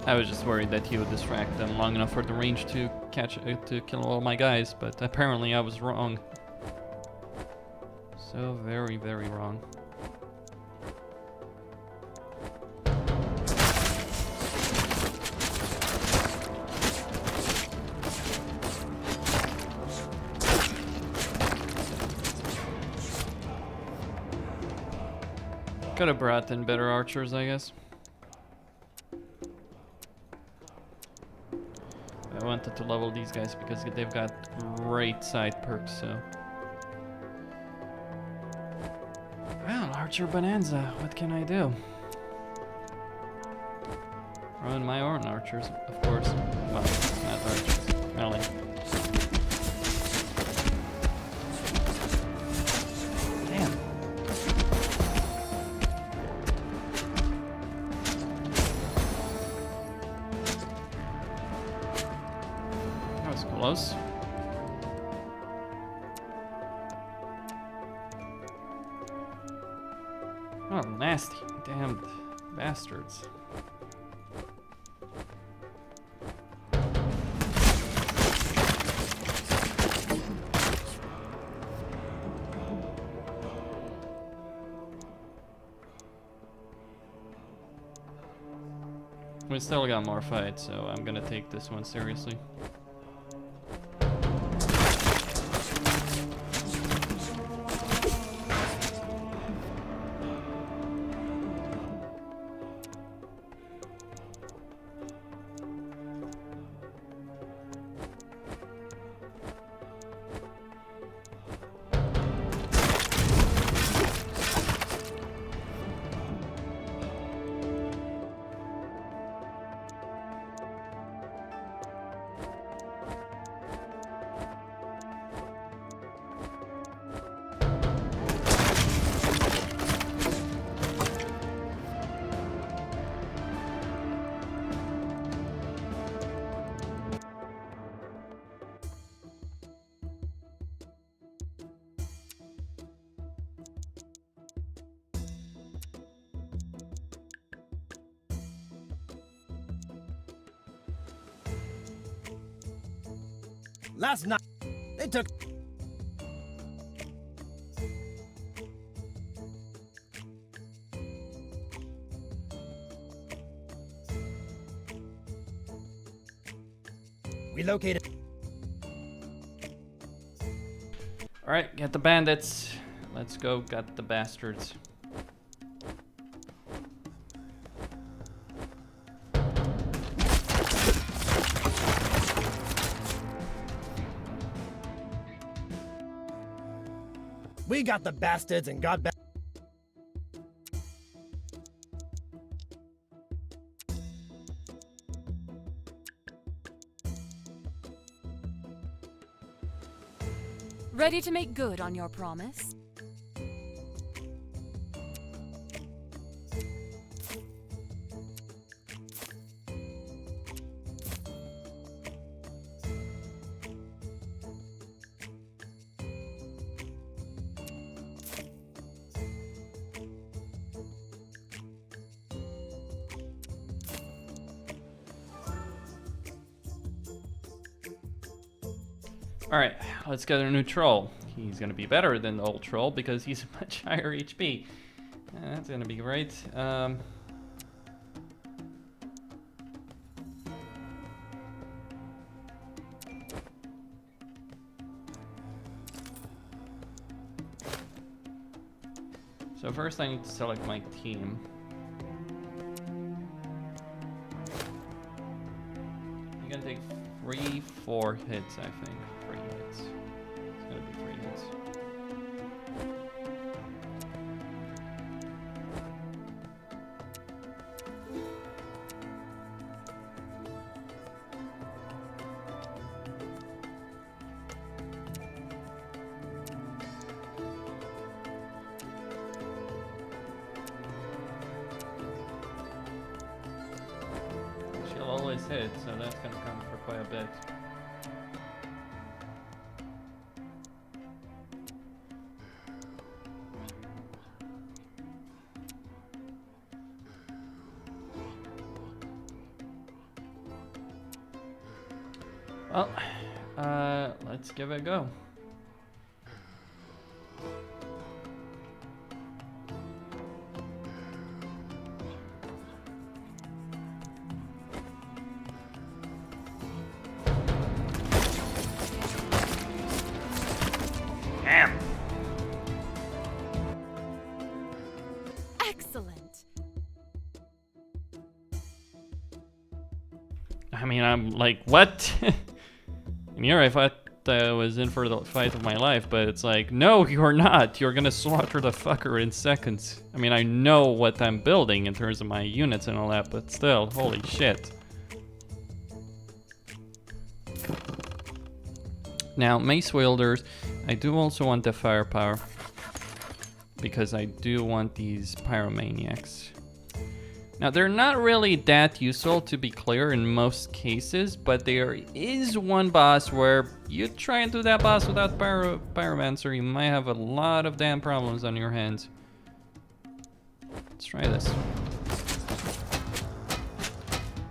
I was just worried that he would distract them long enough for the range to to kill all my guys, but apparently I was wrong. So very, very wrong. Could have brought in better archers, I guess. I wanted to level these guys because they've got great side perks, so. Well, Archer Bonanza, what can I do? Ruin my own archers, of course. Well, not archers. Melee. Damn. Yolos. Oh, nasty. Damned bastards. We still got more fights, so I'm gonna take this one seriously. Last night, they took... We located... Alright, get the bandits. Let's go get the bastards. We got the bastards and got back. Ready to make good on your promise? Alright, let's get a new troll. He's gonna be better than the old troll because he's much higher HP. That's gonna be great. So first I need to select my team. You're gonna take 4 hits, I think. 3 hits. It's gonna be 3 hits. She'll always hit, so that's gonna come for quite a bit. Well, let's give it a go. Damn. Excellent. I mean, I'm like, what? And here I thought I was in for the fight of my life, but it's like, no, you're not. You're gonna slaughter the fucker in seconds. I mean, I know what I'm building in terms of my units and all that, but still, holy shit. Now, mace wielders, I do also want the firepower, because I do want these pyromaniacs. Now, they're not really that useful, to be clear, in most cases, but there is one boss where you try and do that boss without Pyromancer, you might have a lot of damn problems on your hands. Let's try this.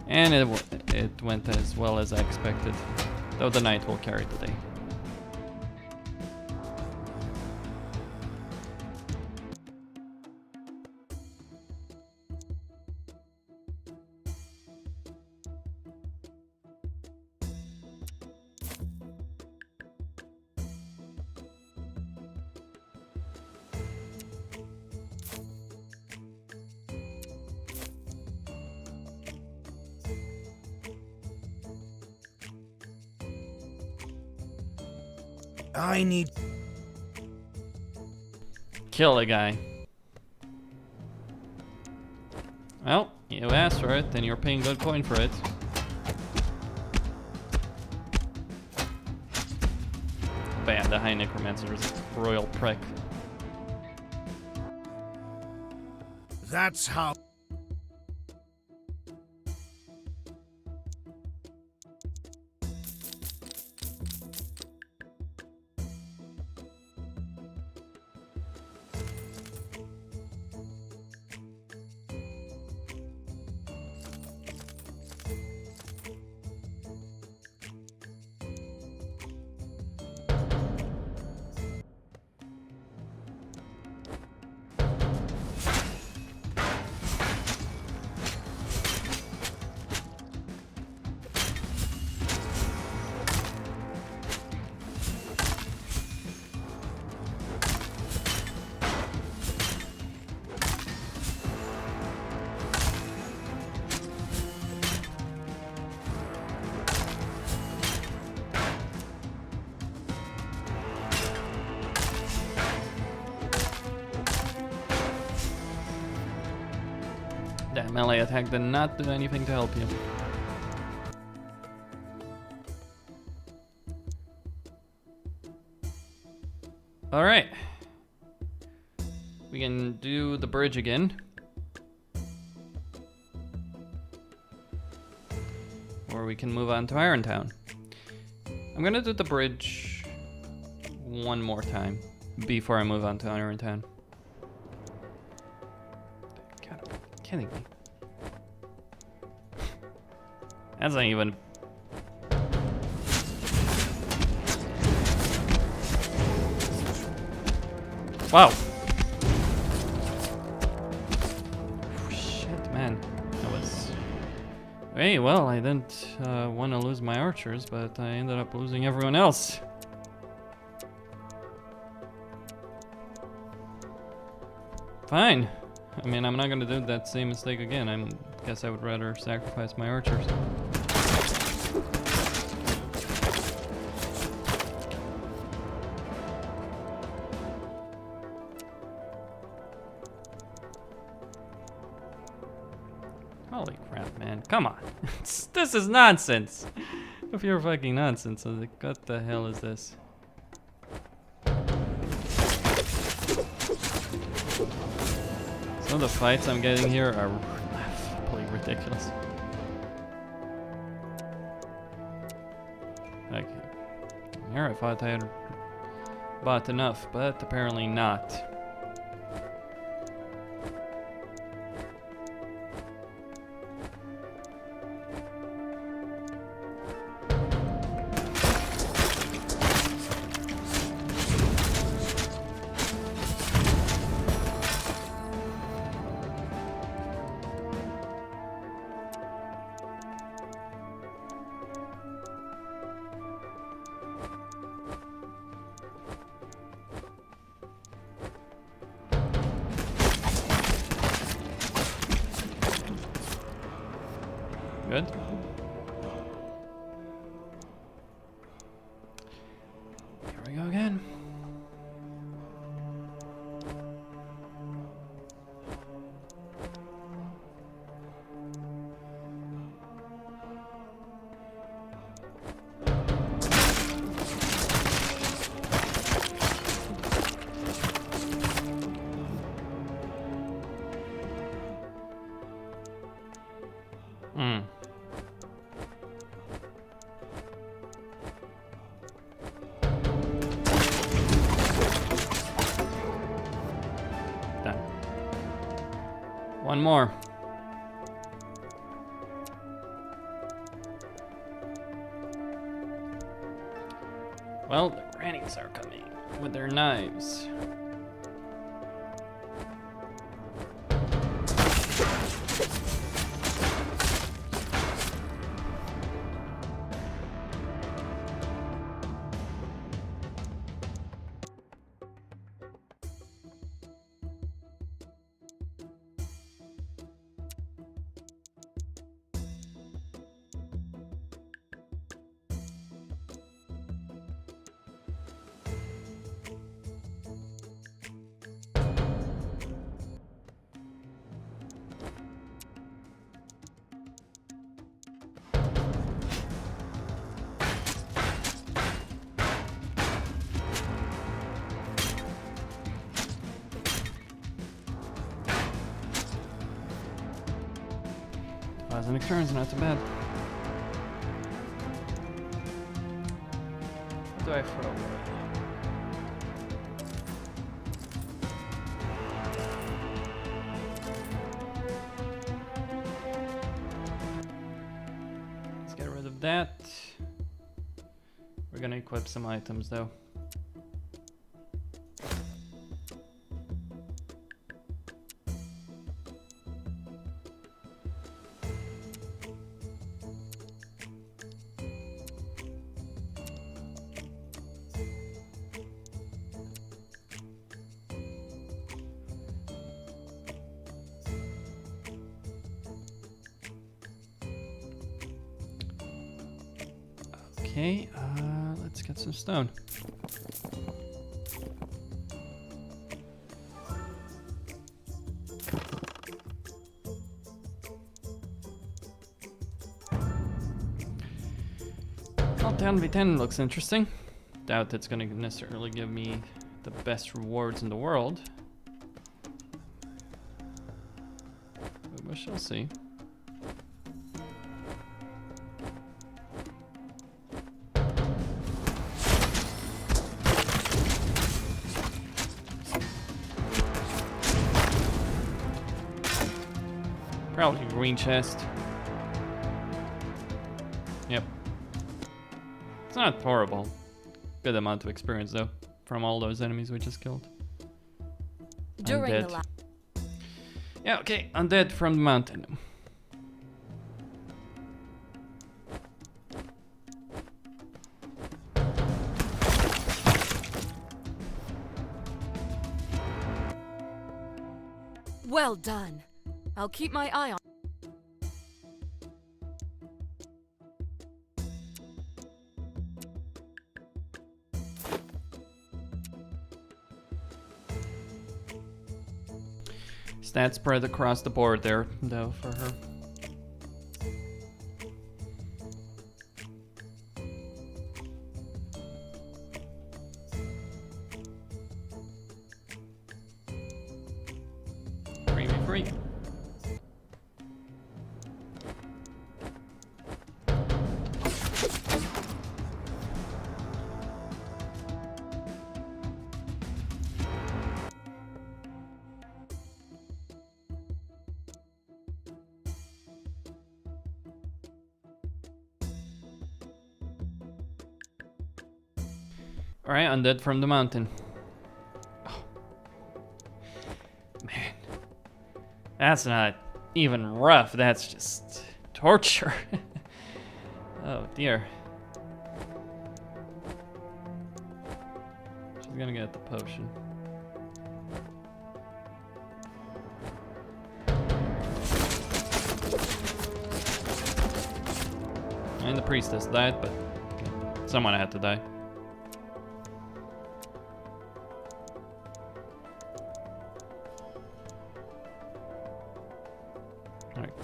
And it went as well as I expected, though the knight will carry the day. I need... Kill a guy. Well, you asked for it, then you're paying good coin for it. Bam, the High Necromancer is a royal prick. That's how... That melee attack did not do anything to help you. Alright. We can do the bridge again. Or we can move on to Irontown. I'm gonna do the bridge one more time before I move on to Irontown. God, are you kidding me? That's not even... Wow. Shit, man. That was... Hey, well, I didn't want to lose my archers, but I ended up losing everyone else. Fine. I mean, I'm not gonna do that same mistake again. I guess I would rather sacrifice my archers. Holy crap, man. Come on. This is nonsense. If you're fucking nonsense, I was like, what the hell is this? Some of the fights I'm getting here are completely ridiculous. Okay. Here I thought I had bought enough, but apparently not. Good. Here we go again. Hmm. Done. One more. Well, the grannies are coming with their knives. An experience, not too bad. What do I throw away? Let's get rid of that. We're gonna equip some items though. Okay, let's get some stone. Well, 10v10 looks interesting. Doubt it's gonna necessarily give me the best rewards in the world. But we shall see. Probably green chest. Yep. It's not horrible. Good amount of experience though, from all those enemies we just killed. During Undead. the last. Yeah, okay, undead from the mountain. Well done. I'll keep my eye on. Stats spread across the board there, though, for her. Free. Alright, undead from the mountain. Oh. Man. That's not even rough, that's just torture. Oh dear. She's gonna get the potion. And the priestess died, but someone had to die. Alright.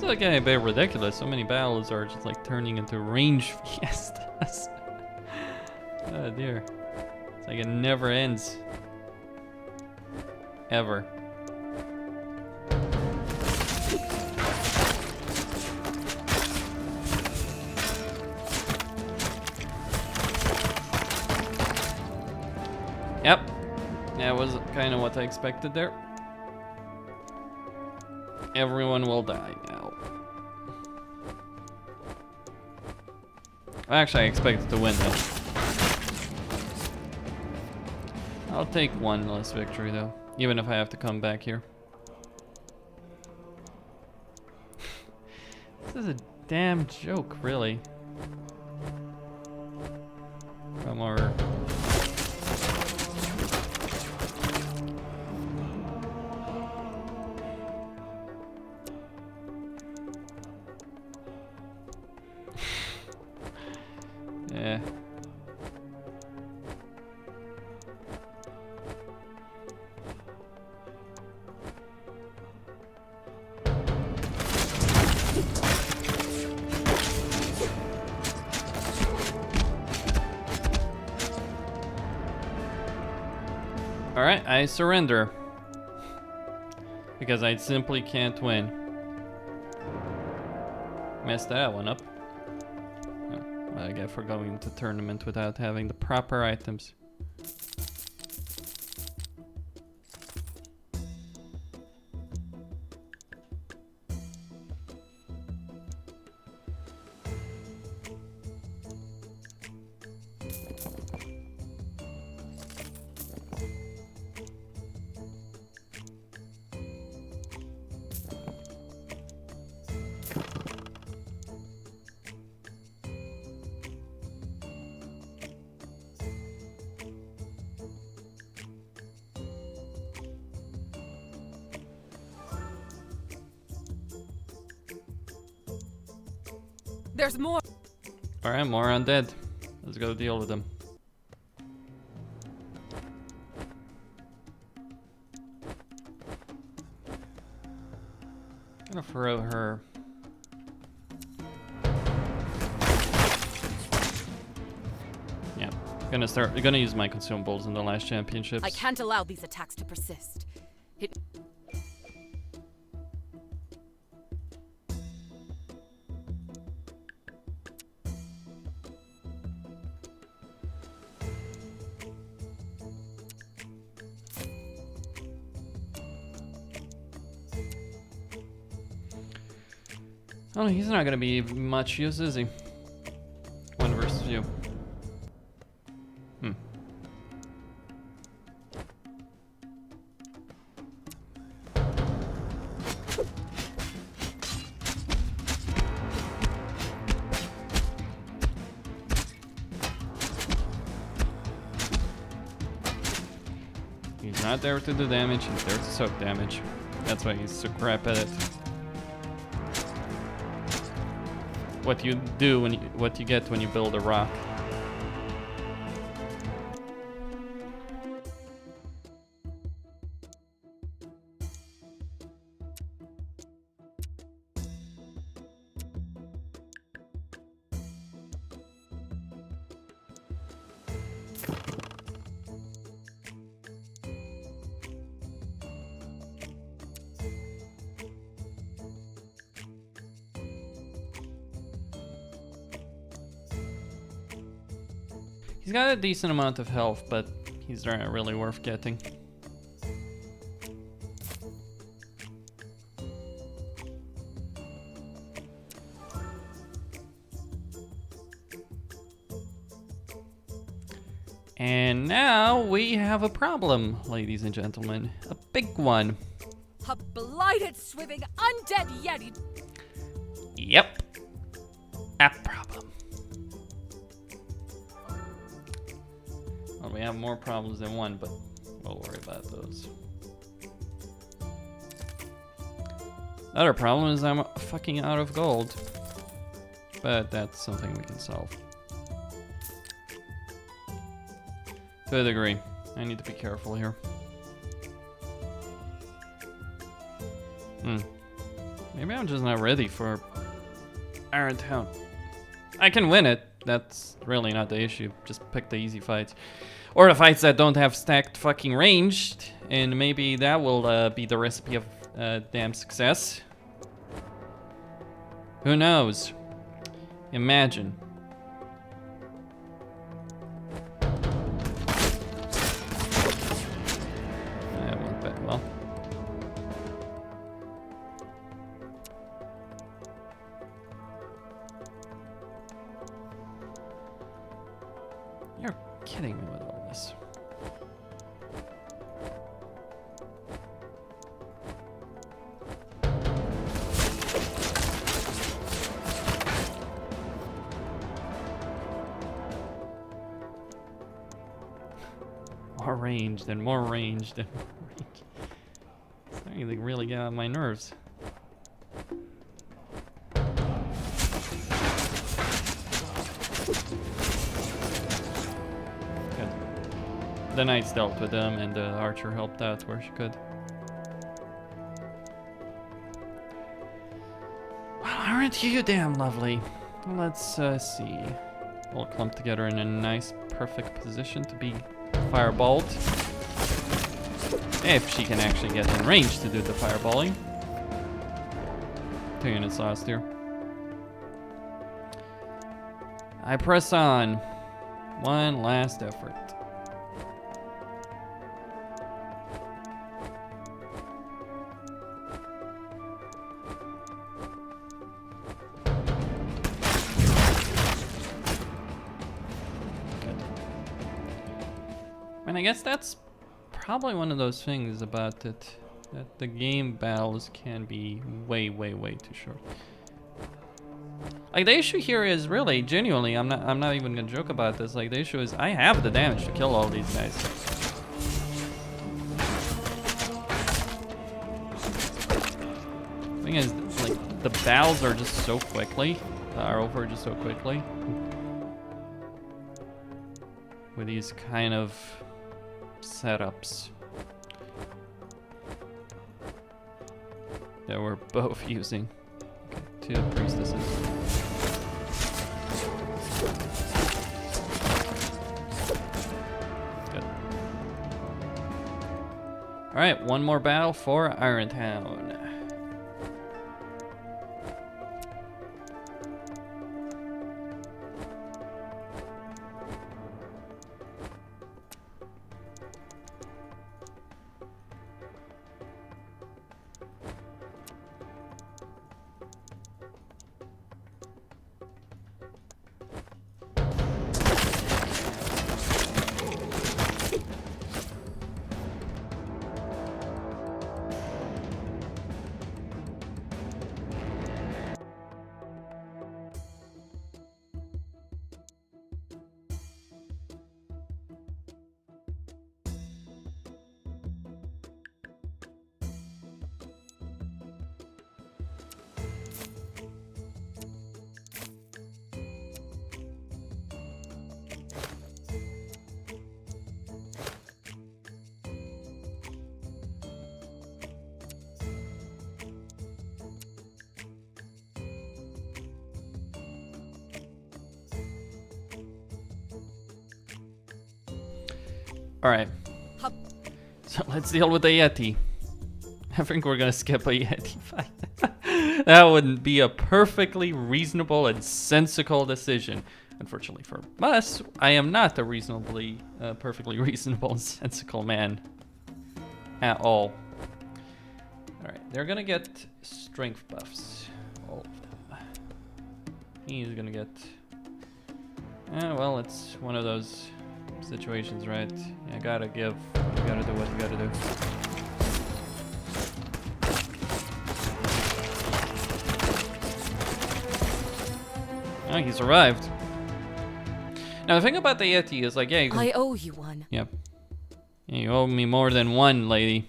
It's like a bit ridiculous. So many battles are just like turning into range fiestas. Oh dear. It's like it never ends. Ever. Yep. That was kind of what I expected there. Everyone will die now. Actually, I expected to win though. I'll take one less victory though, even if I have to come back here. This is a damn joke, really. Come over. Yeah. Alright, I surrender. Because I simply can't win. Messed that one up. Oh, I get for going to tournament without having the proper items. There's more. Alright, more undead. Let's go deal with them. I'm gonna throw her. Yeah, gonna use my consumables in the last championships. I can't allow these attacks to persist. Oh, he's not gonna be much use, is he? 1 versus you. He's not there to do damage, he's there to soak damage. That's why he's so crap at it. What you do when what you get when you build a rock. He's got a decent amount of health, but he's not really worth getting. And now we have a problem, ladies and gentlemen. A big one. A blighted, swimming, undead yeti. Yep. A problem. Well, we have more problems than one, but we'll worry about those. Other problem is I'm fucking out of gold. But that's something we can solve. To a degree. I need to be careful here. Maybe I'm just not ready for Irontown. I can win it. That's really not the issue. Just pick the easy fights. Or the fights that don't have stacked fucking ranged. And maybe that will be the recipe of damn success. Who knows? Imagine. That went that well. You're kidding me with all this. More ranged and more ranged and more ranged. It's starting to really get on my nerves. Good. The knights dealt with them and the archer helped out where she could. Well, aren't you damn lovely? Let's see. We'll clump together in a nice, perfect position to be fireballed. If she can actually get in range to do the fireballing. 2 units lost here. I press on. One last effort. And I guess that's probably one of those things about it, that the game battles can be way, way, way too short. Like the issue here is really, genuinely, I'm not even gonna joke about this. Like the issue is I have the damage to kill all these guys. Thing is, like the battles are just so quickly, are over just so quickly. With these kind of setups that we're both using. Okay, 2 priestesses. Good. Alright, one more battle for Irontown. Alright. So let's deal with the Yeti. I think we're gonna skip a Yeti fight. That wouldn't be a perfectly reasonable and sensical decision. Unfortunately for us, I am not a reasonably, perfectly reasonable and sensical man. At all. Alright, they're gonna get strength buffs. All of them. He's gonna get... well, it's one of those situations, right? You gotta give, you gotta do what you gotta do. Oh, he survived. Now the thing about the Yeti is like, yeah, you can... I owe you one. Yep. Yeah, you owe me more than one, lady.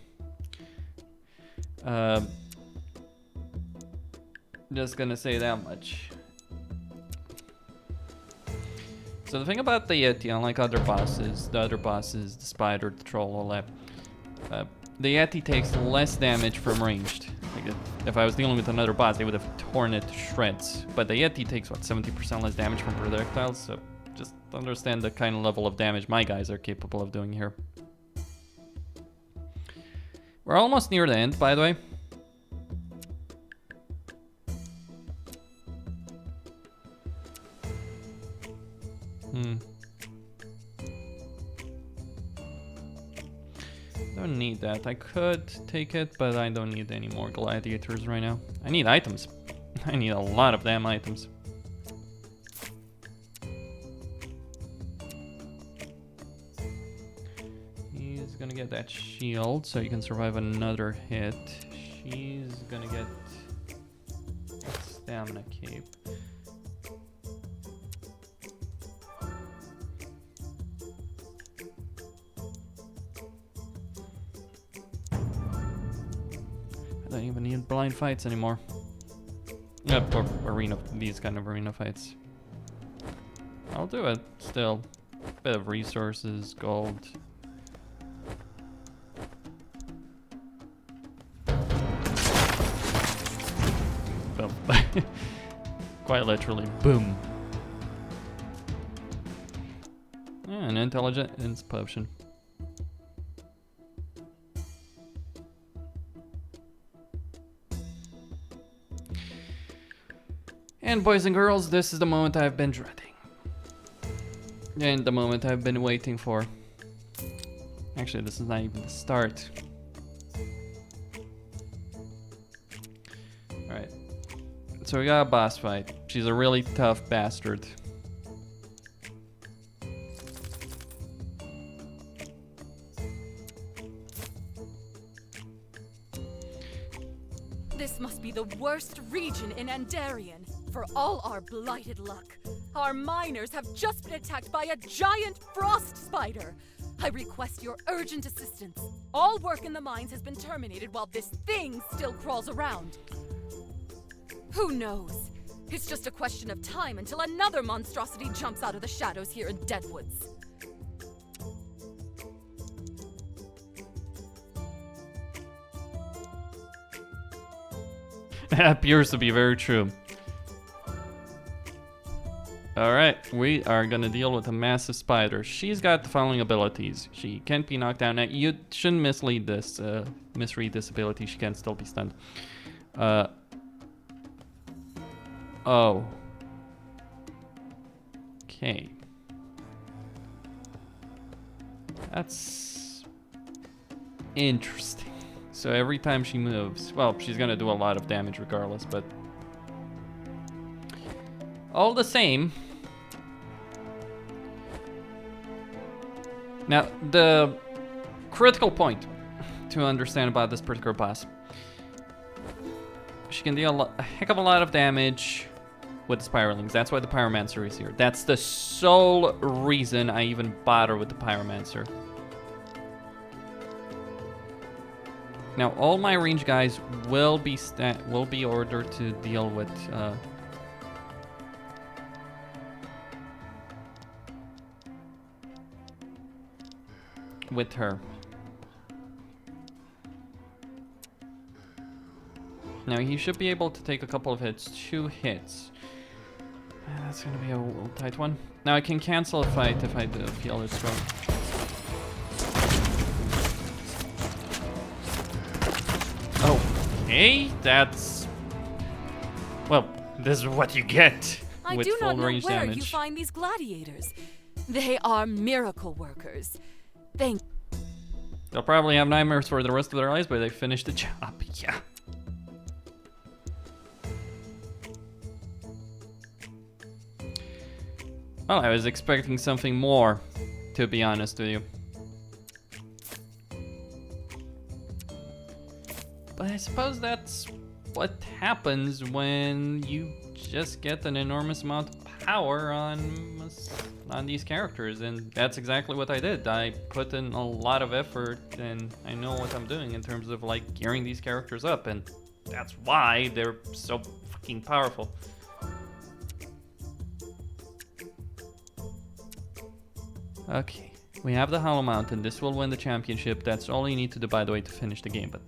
Just gonna say that much. So the thing about the Yeti, unlike other bosses, the spider, the troll, all that, the Yeti takes less damage from ranged. Like If I was dealing with another boss, they would have torn it to shreds. But the Yeti takes, what, 70% less damage from projectiles? So just understand the kind of level of damage my guys are capable of doing here. We're almost near the end, by the way. Don't need that. I could take it, but I don't need any more gladiators right now. I need items. I need a lot of damn items. He's gonna get that shield so he can survive another hit. She's gonna get a stamina cape. I don't even need blind fights anymore. Yep, or arena, these kind of arena fights. I'll do it still. Bit of resources, gold. Boom. Quite literally, boom. An intelligence potion. And boys and girls, this is the moment I've been dreading. And the moment I've been waiting for. Actually, this is not even the start. Alright. So we got a boss fight. She's a really tough bastard. This must be the worst region in Andarian. For all our blighted luck, our miners have just been attacked by a giant frost spider. I request your urgent assistance. All work in the mines has been terminated while this thing still crawls around. Who knows? It's just a question of time until another monstrosity jumps out of the shadows here in Deadwoods. That appears to be very true. Alright, we are gonna deal with a massive spider. She's got the following abilities. She can't be knocked down. Now, you shouldn't misread this ability. She can still be stunned. Oh. Okay. That's interesting. So every time she moves, well, she's gonna do a lot of damage regardless, but all the same. Now, the critical point to understand about this particular boss. She can deal a heck of a lot of damage with the Spiralings. That's why the Pyromancer is here. That's the sole reason I even bother with the Pyromancer. Now, all my range guys will be ordered to deal with her. Now he should be able to take a couple of hits, 2 hits. That's gonna be a tight one. Now I can cancel a fight if I do feel it's strong. Okay, that's... well, this is what you get with full range damage. I do not know where you find these gladiators. They are miracle workers. They'll probably have nightmares for the rest of their lives, but they finished the job. Yeah. Well, I was expecting something more, to be honest with you. But I suppose that's what happens when you just get an enormous amount of power on these characters, and that's exactly what I did. I put in a lot of effort, and I know what I'm doing in terms of like gearing these characters up, and that's why they're so fucking powerful. Okay, we have the Hollow Mountain. This will win the championship. That's all you need to do, by the way, to finish the game. But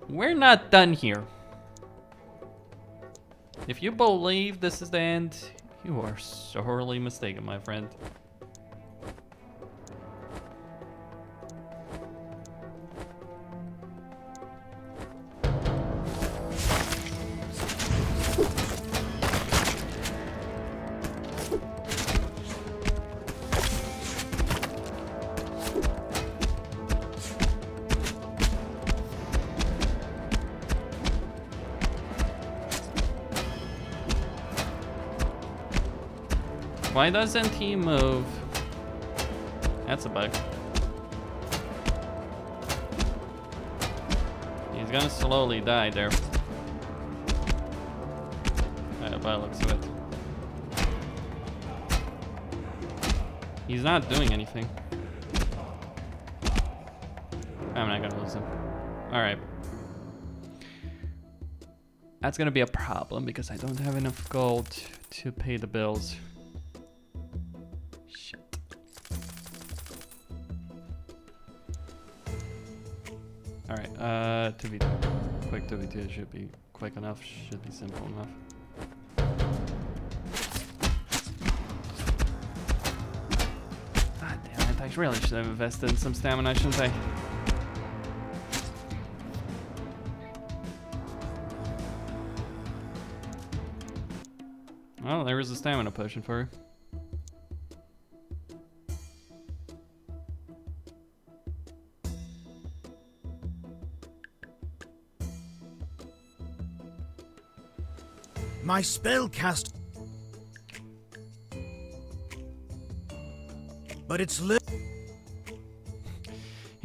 we're not done here. If you believe this is the end, you are sorely mistaken, my friend. Why doesn't he move? That's a bug. He's gonna slowly die there. By the looks of it. He's not doing anything. I'm not gonna lose him. Alright. That's gonna be a problem because I don't have enough gold to pay the bills. Alright, 2v2. Quick 2v2 should be quick enough, should be simple enough. God damn it, I really should have invested in some stamina, shouldn't I? Well, there is a stamina potion for her. My spell cast, but it's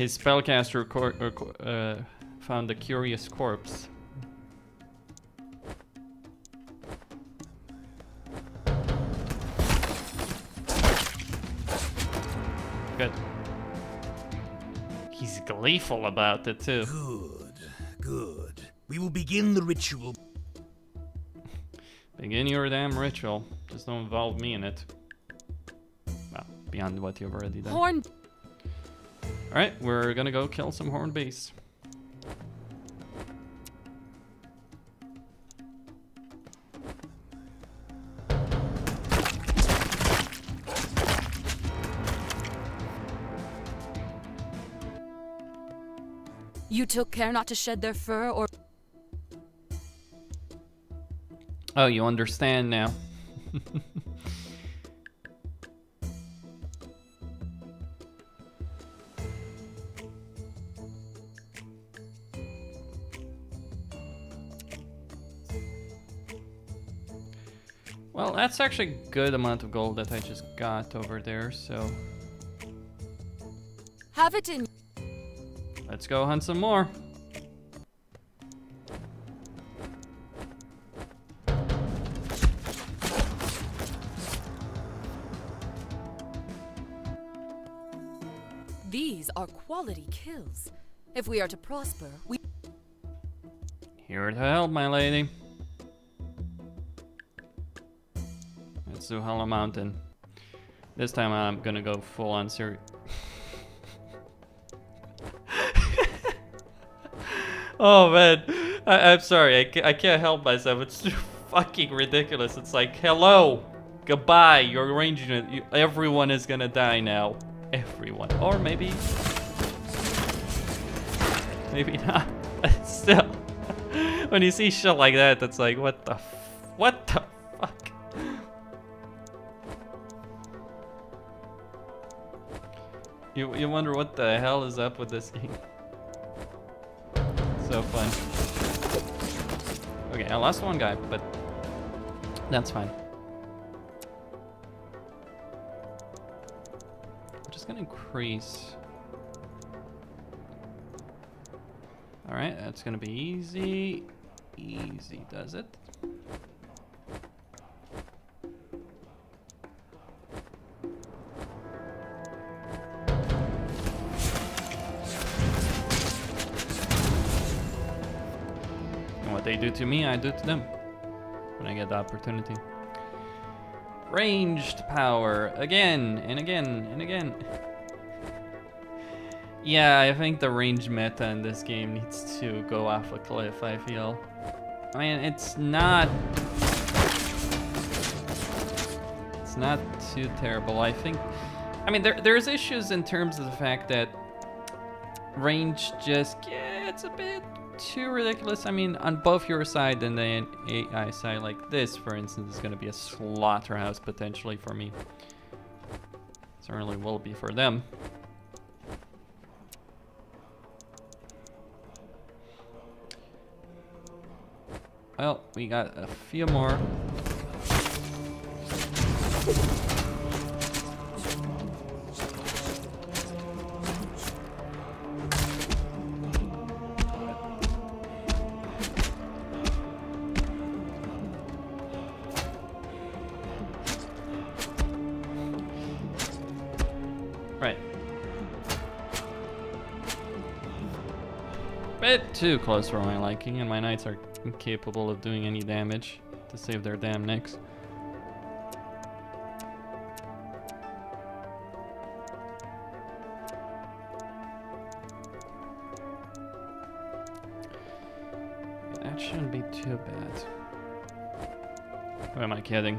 His spellcaster found a curious corpse. Good. He's gleeful about it too. Good, good. We will begin the ritual. Begin your damn ritual. Just don't involve me in it. Well, beyond what you've already done. Horn. Alright, we're gonna go kill some horned beasts. You took care not to shed their fur or... Oh, you understand now. Well, that's actually a good amount of gold that I just got over there, so... Have it in... Let's go hunt some more. These are quality kills. If we are to prosper, we... Here to help, my lady. Let's do Hollow Mountain. This time I'm gonna go full on serious. Oh man, I'm sorry, I can't help myself. It's too fucking ridiculous. It's like, hello, goodbye, you're arranging it. Everyone is gonna die now. Everyone. Or maybe not. But still, when you see shit like that, it's like, what the fuck? You wonder what the hell is up with this game. So fun. Okay, I lost one guy, but that's fine. I'm just gonna increase. Alright, that's gonna be easy. Easy does it. What they do to me, I do to them when I get the opportunity. Ranged power again and again and again. Yeah, I think the range meta in this game needs to go off a cliff, I feel. I mean, it's not too terrible. I think, I mean, there's issues in terms of the fact that range just gets a bit too ridiculous. I mean, on both your side and the AI side, like this, for instance, is going to be a slaughterhouse potentially for me. Certainly will be for them. Well, we got a few more. Right. Bit too close for my liking, and my knights are incapable of doing any damage to save their damn necks. That shouldn't be too bad. Who am I kidding?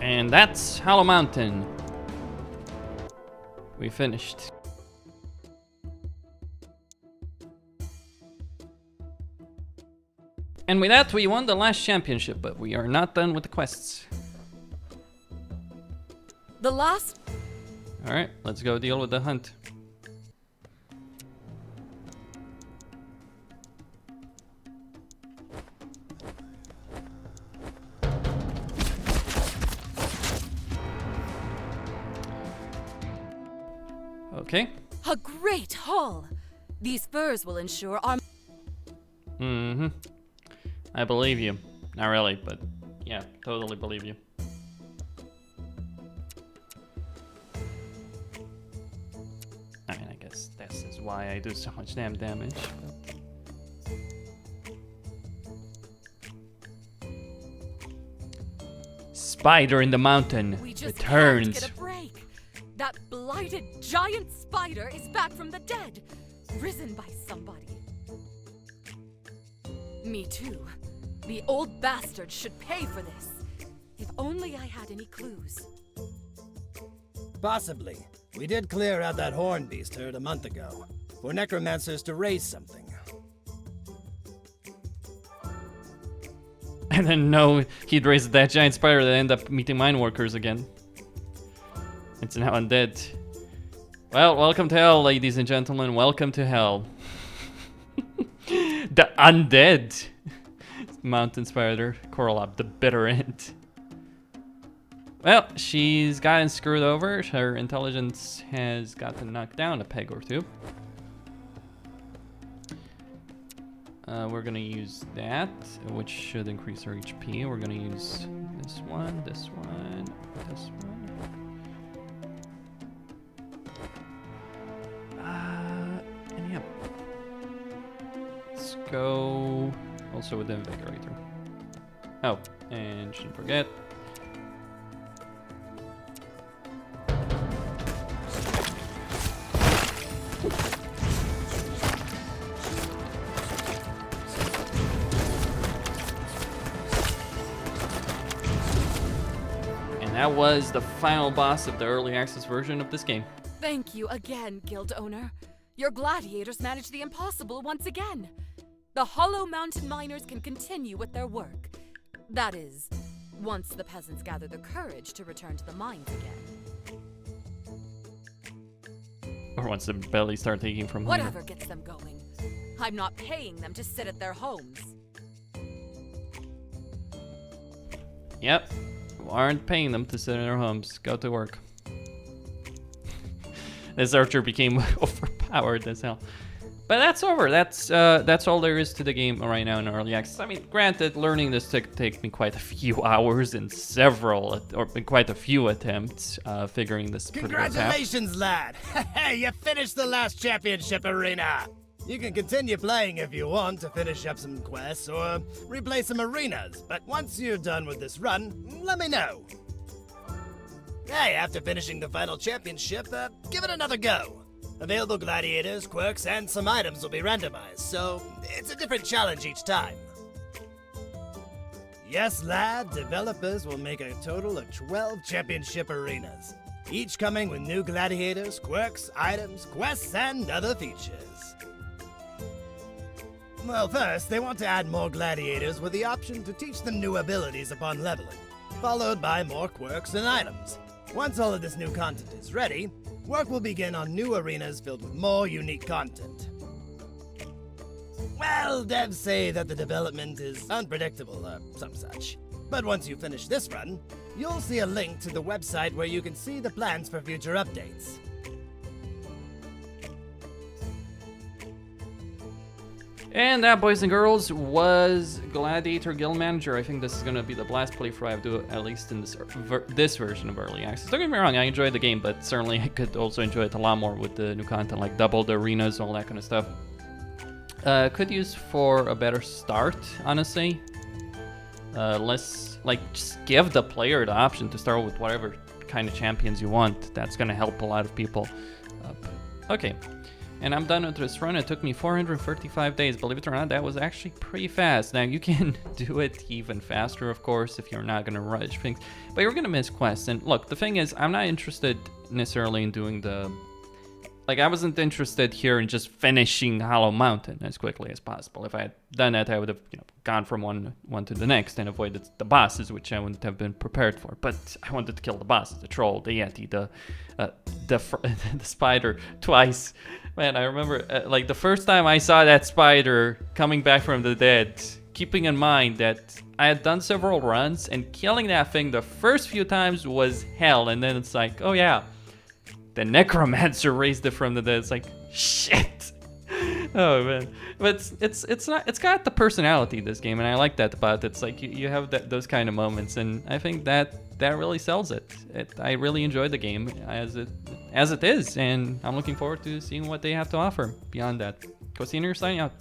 And that's Hollow Mountain. We finished. And with that, we won the last championship, but we are not done with the quests. The last... Alright, let's go deal with the hunt. Okay. A great haul! These furs will ensure our... Mm-hmm. I believe you. Not really, but yeah, totally believe you. I mean, I guess this is why I do so much damn damage. But... Spider in the mountain We just returns. can't get a break. That blighted giant spider is back from the dead, risen by somebody. Me too. The old bastard should pay for this. If only I had any clues. Possibly. We did clear out that horn beast herd a month ago, for necromancers to raise something. And then no, he'd raise that giant spider that ended up meeting mine workers again. It's now undead. Well, welcome to hell, ladies and gentlemen. Welcome to hell. The undead mountain spider, Coralab, the bitter end. Well, she's gotten screwed over. Her intelligence has gotten knocked down a peg or two. We're gonna use that, which should increase her HP. We're gonna use this one, this one, this one. And yeah. Let's go also with the Invigorator. Oh, and shouldn't forget. That was the final boss of the early access version of this game. Thank you again, guild owner. Your gladiators managed the impossible once again. The Hollow Mountain miners can continue with their work. That is, once the peasants gather the courage to return to the mines again. Or once the belly start taking from hunger. Whatever gets them going. I'm not paying them to sit at their homes. Yep. You aren't paying them to sit in their homes. Go to work. This archer became overpowered as hell. But that's over. That's all there is to the game right now in early access. I mean, granted, learning this took me quite a few hours and quite a few attempts figuring this. Congratulations, lad! Hey, you finished the last championship arena. You can continue playing if you want to finish up some quests or replay some arenas. But once you're done with this run, let me know. Hey, after finishing the final championship, give it another go. Available gladiators, quirks, and some items will be randomized, so it's a different challenge each time. Yes, lad, developers will make a total of 12 championship arenas, each coming with new gladiators, quirks, items, quests, and other features. Well, first, they want to add more gladiators with the option to teach them new abilities upon leveling, followed by more quirks and items. Once all of this new content is ready, work will begin on new arenas filled with more unique content. Well, devs say that the development is unpredictable or some such. But once you finish this run, you'll see a link to the website where you can see the plans for future updates. And that, boys and girls, was Gladiator Guild Manager. I think this is going to be the last playthrough I do, at least in this version of Early Access. Don't get me wrong, I enjoyed the game, but certainly I could also enjoy it a lot more with the new content, like double the arenas, all that kind of stuff. Could use for a better start, honestly. Just give the player the option to start with whatever kind of champions you want. That's going to help a lot of people. Okay. And I'm done with this run. It took me 435 days. Believe it or not, that was actually pretty fast. Now, you can do it even faster, of course, if you're not going to rush things. But you're going to miss quests. And look, the thing is, I'm not interested necessarily in doing the... Like, I wasn't interested here in just finishing Hollow Mountain as quickly as possible. If I had done that, I would have gone from one to the next and avoided the bosses, which I wouldn't have been prepared for. But I wanted to kill the bosses, the troll, the yeti, the spider twice. Man, I remember, the first time I saw that spider coming back from the dead, keeping in mind that I had done several runs, and killing that thing the first few times was hell, and then it's like, oh yeah, the necromancer raised it from the dead. It's like, shit. Oh man, but it's got the personality, this game, and I like that about it. It's like you have those kind of moments, and I think that really sells it. I really enjoyed the game as it is, and I'm looking forward to seeing what they have to offer beyond that. Signing out.